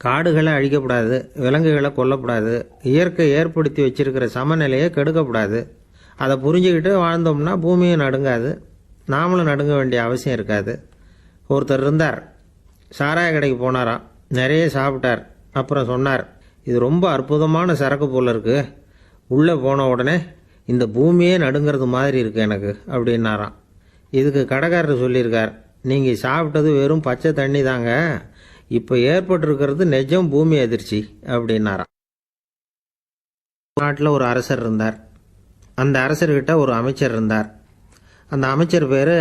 காடுகளை அழிக்கப்படாது, விலங்குகளை கொல்லப்படாது, இயற்கை ஏற்படுத்தி வச்சிருக்கிற சமநிலையை கெடுக்கப்படாது. அதை புரிஞ்சுக்கிட்டு வாழ்ந்தோம்னா பூமியும் நடுங்காது, நாமளும் நடுங்க வேண்டிய அவசியம் இருக்காது. ஒருத்தர் இருந்தார், சாராய கடைக்கு போனாராம், நிறைய சாப்பிட்டார். அப்புறம் சொன்னார், இது ரொம்ப அற்புதமான சரக்கு போல இருக்கு. உள்ளே போன உடனே இந்த பூமியே நடுங்கிறது மாதிரி இருக்கு எனக்கு அப்படின்னாராம். இதுக்கு கடைக்காரர் சொல்லியிருக்கார், நீங்கள் சாப்பிட்டது வெறும் பச்சை தண்ணி தாங்க, இப்போ ஏற்பட்டிருக்கிறது நிஜம் பூமி அதிர்ச்சி அப்படின்னாராம். நாட்டில் ஒரு அரசர் இருந்தார். அந்த அரசர்கிட்ட ஒரு அமைச்சர் இருந்தார். அந்த அமைச்சர் பேர்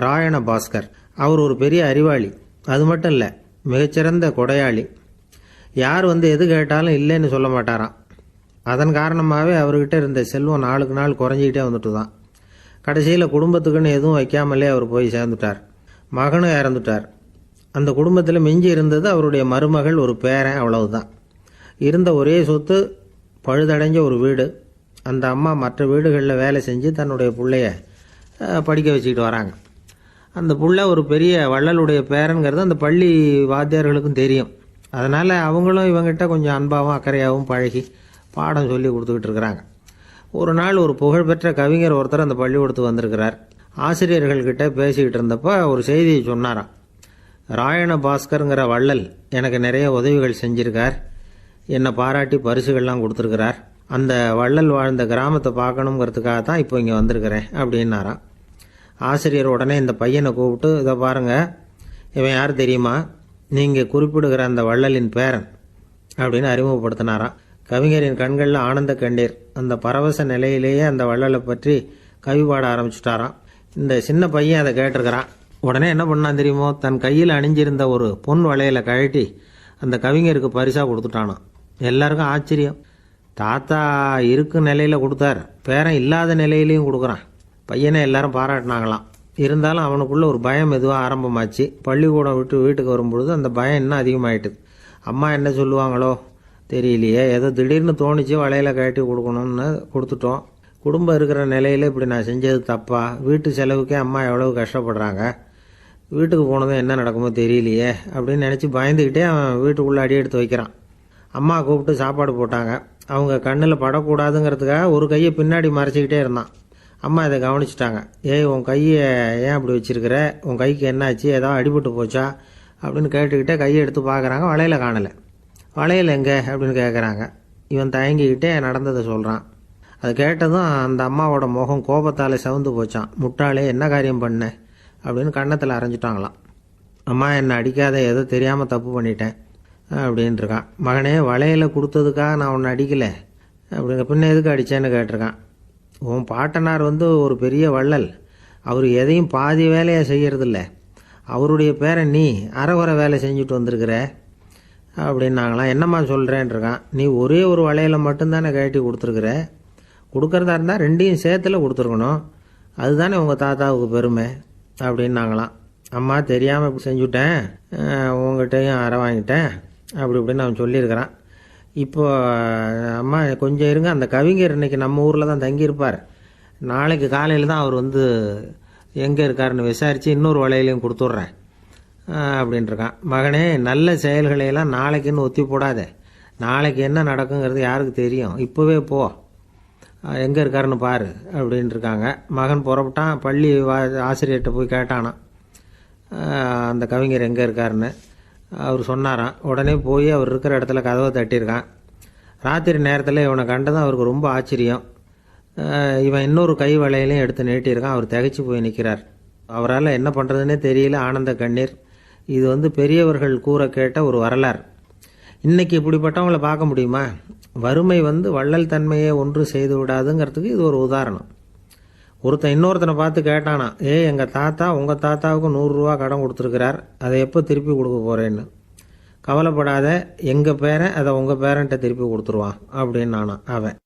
ராயண பாஸ்கர். அவர் ஒரு பெரிய அறிவாளி. அது மட்டும் இல்லை, மிகச்சிறந்த கொடையாளி. யார் வந்து எது கேட்டாலும் இல்லைன்னு சொல்ல மாட்டாராம். அதன் காரணமாகவே அவர்கிட்ட இருந்த செல்வம் நாளுக்கு நாள் குறைஞ்சிக்கிட்டே வந்துட்டு தான். கடைசியில் குடும்பத்துக்குன்னு எதுவும் வைக்காமலே அவர் போய் சேர்ந்துட்டார். மகனும் இறந்துட்டார். அந்த குடும்பத்தில் மிஞ்சி இருந்தது அவருடைய மருமகள், ஒரு பேரன், அவ்வளவுதான். இருந்த ஒரே சொத்து பழுதடைஞ்ச ஒரு வீடு. அந்த அம்மா மற்ற வீடுகளில் வேலை செஞ்சு தன்னுடைய பிள்ளைய படிக்க வச்சுக்கிட்டு வராங்க. அந்த புள்ள ஒரு பெரிய வள்ளலுடைய பேரன்கிறது அந்த பள்ளி வாத்தியார்களுக்கும் தெரியும். அதனால் அவங்களும் இவங்கிட்ட கொஞ்சம் அன்பாகவும் அக்கறையாகவும் பழகி பாடம் சொல்லி கொடுத்துக்கிட்டு இருக்கிறாங்க. ஒரு நாள் ஒரு புகழ்பெற்ற கவிஞர் ஒருத்தர் அந்த பள்ளிக்கூடத்துக்கு வந்திருக்கிறார். ஆசிரியர்கள்கிட்ட பேசிக்கிட்டு இருந்தப்போ ஒரு செய்தியை சொன்னாராம். ராயண பாஸ்கருங்கிற வள்ளல் எனக்கு நிறைய உதவிகள் செஞ்சிருக்கார், என்னை பாராட்டி பரிசுகள்லாம் கொடுத்துருக்கிறார். அந்த வள்ளல் வாழ்ந்த கிராமத்தை பார்க்கணுங்கிறதுக்காக தான் இப்போ இங்கே வந்திருக்கிறேன் அப்படின்னாராம். ஆசிரியர் உடனே இந்த பையனை கூப்பிட்டு, இதை பாருங்கள், இவன் யார் தெரியுமா, நீங்கள் குறிப்பிடுகிற அந்த வள்ளலின் பேரன் அப்படின்னு அறிமுகப்படுத்தினாராம். கவிஞரின் கண்களில் ஆனந்த கண்ணீர். அந்த பரவச நிலையிலேயே அந்த வள்ளலை பற்றி கவி பாட ஆரம்பிச்சுட்டாராம். இந்த சின்ன பையன் அதை கேட்டிருக்கிறான். உடனே என்ன பண்ணான் தெரியுமோ, தன் கையில் அணிஞ்சிருந்த ஒரு பொன் வளையலை கழட்டி அந்த கவிஞருக்கு பரிசாக கொடுத்துட்டானான். எல்லாருக்கும் ஆச்சரியம். தாத்தா இருக்கும் நிலையில் கொடுத்தார், பேரன் இல்லாத நிலையிலையும் கொடுக்குறான். பையனை எல்லாரும் பாராட்டினாங்களாம். இருந்தாலும் அவனுக்குள்ள ஒரு பயம் எதுவாக ஆரம்பமாச்சு. பள்ளிக்கூடம் விட்டு வீட்டுக்கு வரும்பொழுது அந்த பயம் இன்னும் அதிகமாயிட்டுது. அம்மா என்ன சொல்லுவாங்களோ தெரியலையே, ஏதோ திடீர்னு தோணிச்சு வளையலை கழட்டி கொடுக்கணும்னு கொடுத்துட்டோம். குடும்பம் இருக்கிற நிலையில் இப்படி நான் செஞ்சது தப்பா, வீட்டு செலவுக்கே அம்மா எவ்வளவு கஷ்டப்படுறாங்க, வீட்டுக்கு போனதும் என்ன நடக்குமோ தெரியலையே அப்படின்னு நினச்சி பயந்துக்கிட்டே அவன் வீட்டுக்குள்ளே அடி எடுத்து வைக்கிறான். அம்மா கூப்பிட்டு சாப்பாடு போட்டாங்க. அவங்க கண்ணில் படக்கூடாதுங்கிறதுக்காக ஒரு கையை பின்னாடி மறைச்சிக்கிட்டே இருந்தான். அம்மா இதை கவனிச்சிட்டாங்க. ஏய், உன் கையை ஏன் அப்படி வச்சிருக்கிற, உன் கைக்கு என்னாச்சு, ஏதாவது அடிபட்டு போச்சா அப்படின்னு கேட்டுக்கிட்டே கையை எடுத்து பார்க்குறாங்க. வளையல காணலை. வளையல் எங்கே அப்படின்னு கேட்குறாங்க. இவன் தயங்கிக்கிட்டே நடந்ததை சொல்கிறான். அதை கேட்டதும் அந்த அம்மாவோட முகம் கோபத்தால் செவந்து போச்சான். முட்டாளே, என்ன காரியம் பண்ண அப்படின்னு கன்னத்தில் அரைஞ்சிட்டாங்களாம். அம்மா, என்னை அடிக்காத, ஏதோ தெரியாமல் தப்பு பண்ணிட்டேன் அப்படின்ட்டுருக்கான். மகனே, வளையலை கொடுத்ததுக்காக நான் உன்னை அடிக்கலை அப்படிங்க, பின்ன எதுக்கு அடித்தேன்னு கேட்டிருக்கான். உன் பாட்டனார் ஒரு பெரிய வள்ளல், அவர் எதையும் பாதி வேலையாக செய்யறதில்ல, அவருடைய பேரை நீ அரைகுறை வேலை செஞ்சுட்டு வந்திருக்கிற அப்படின்னாங்களாம். என்னம்மா சொல்கிறேன்ருக்கான். நீ ஒரே ஒரு வளையலை மட்டும்தானே கழட்டி கொடுத்துருக்குற, கொடுக்கறதா இருந்தால் ரெண்டையும் சேர்த்துல கொடுத்துருக்கணும், அதுதானே உங்கள் தாத்தாவுக்கு பெருமை அப்படின்னாங்களாம். அம்மா, தெரியாமல் இப்படி செஞ்சுட்டேன், உங்கள்கிட்டையும் அரை வாங்கிட்டேன் அப்படி இப்படின்னு அவன் சொல்லியிருக்கிறான். இப்போ அம்மா கொஞ்சம் இருங்க, அந்த கவிஞர் இன்னைக்கு நம்ம ஊரில் தான் தங்கியிருப்பார், நாளைக்கு காலையில் தான் அவர் எங்கே இருக்காருன்னு விசாரித்து இன்னொரு வளையலையும் கொடுத்துட்றேன் அப்படின்ட்டுருக்கான். மகனே, நல்ல செயல்களையெல்லாம் நாளைக்குன்னு ஒத்தி போடாத, நாளைக்கு என்ன நடக்குங்கிறது யாருக்கு தெரியும், இப்போவே போ, எங்கே இருக்காருன்னு பாரு அப்படின்ட்டுருக்காங்க. மகன் புறப்பட்டான். பள்ளி ஆசிரியர்கிட்ட போய் கேட்டானான் அந்த கவிஞர் எங்கே இருக்காருன்னு. அவர் சொன்னாராம். உடனே போய் அவர் இருக்கிற இடத்துல கதவை தட்டியிருக்கான். ராத்திரி நேரத்தில் இவனை கண்டதும் அவருக்கு ரொம்ப ஆச்சரியம். இவன் இன்னொரு கை வளையலையும் எடுத்து நீட்டியிருக்கான். அவர் திகைச்சு போய் நிற்கிறார். அவரால் என்ன பண்ணுறதுன்னே தெரியல, ஆனந்த கண்ணீர். இது பெரியவர்கள் கூற கேட்ட ஒரு வரலாறு. இன்னைக்கு இப்படிப்பட்டவங்களை பார்க்க முடியுமா? வறுமை வள்ளல் தன்மையை ஒன்று செய்து விடாதுங்கிறதுக்கு இது ஒரு உதாரணம். ஒருத்தன் இன்னொருத்தனை பார்த்து கேட்டானா, எங்கள் தாத்தா உங்கள் தாத்தாவுக்கு 100 ரூபா கடன் கொடுத்துருக்கிறார், அதை எப்போ திருப்பி கொடுக்க போகிறேன்னு. கவலைப்படாத, எங்கள் பேரன் அதை உங்கள் பேரன்ட்ட திருப்பி கொடுத்துருவான் அப்படின்னு அவன்.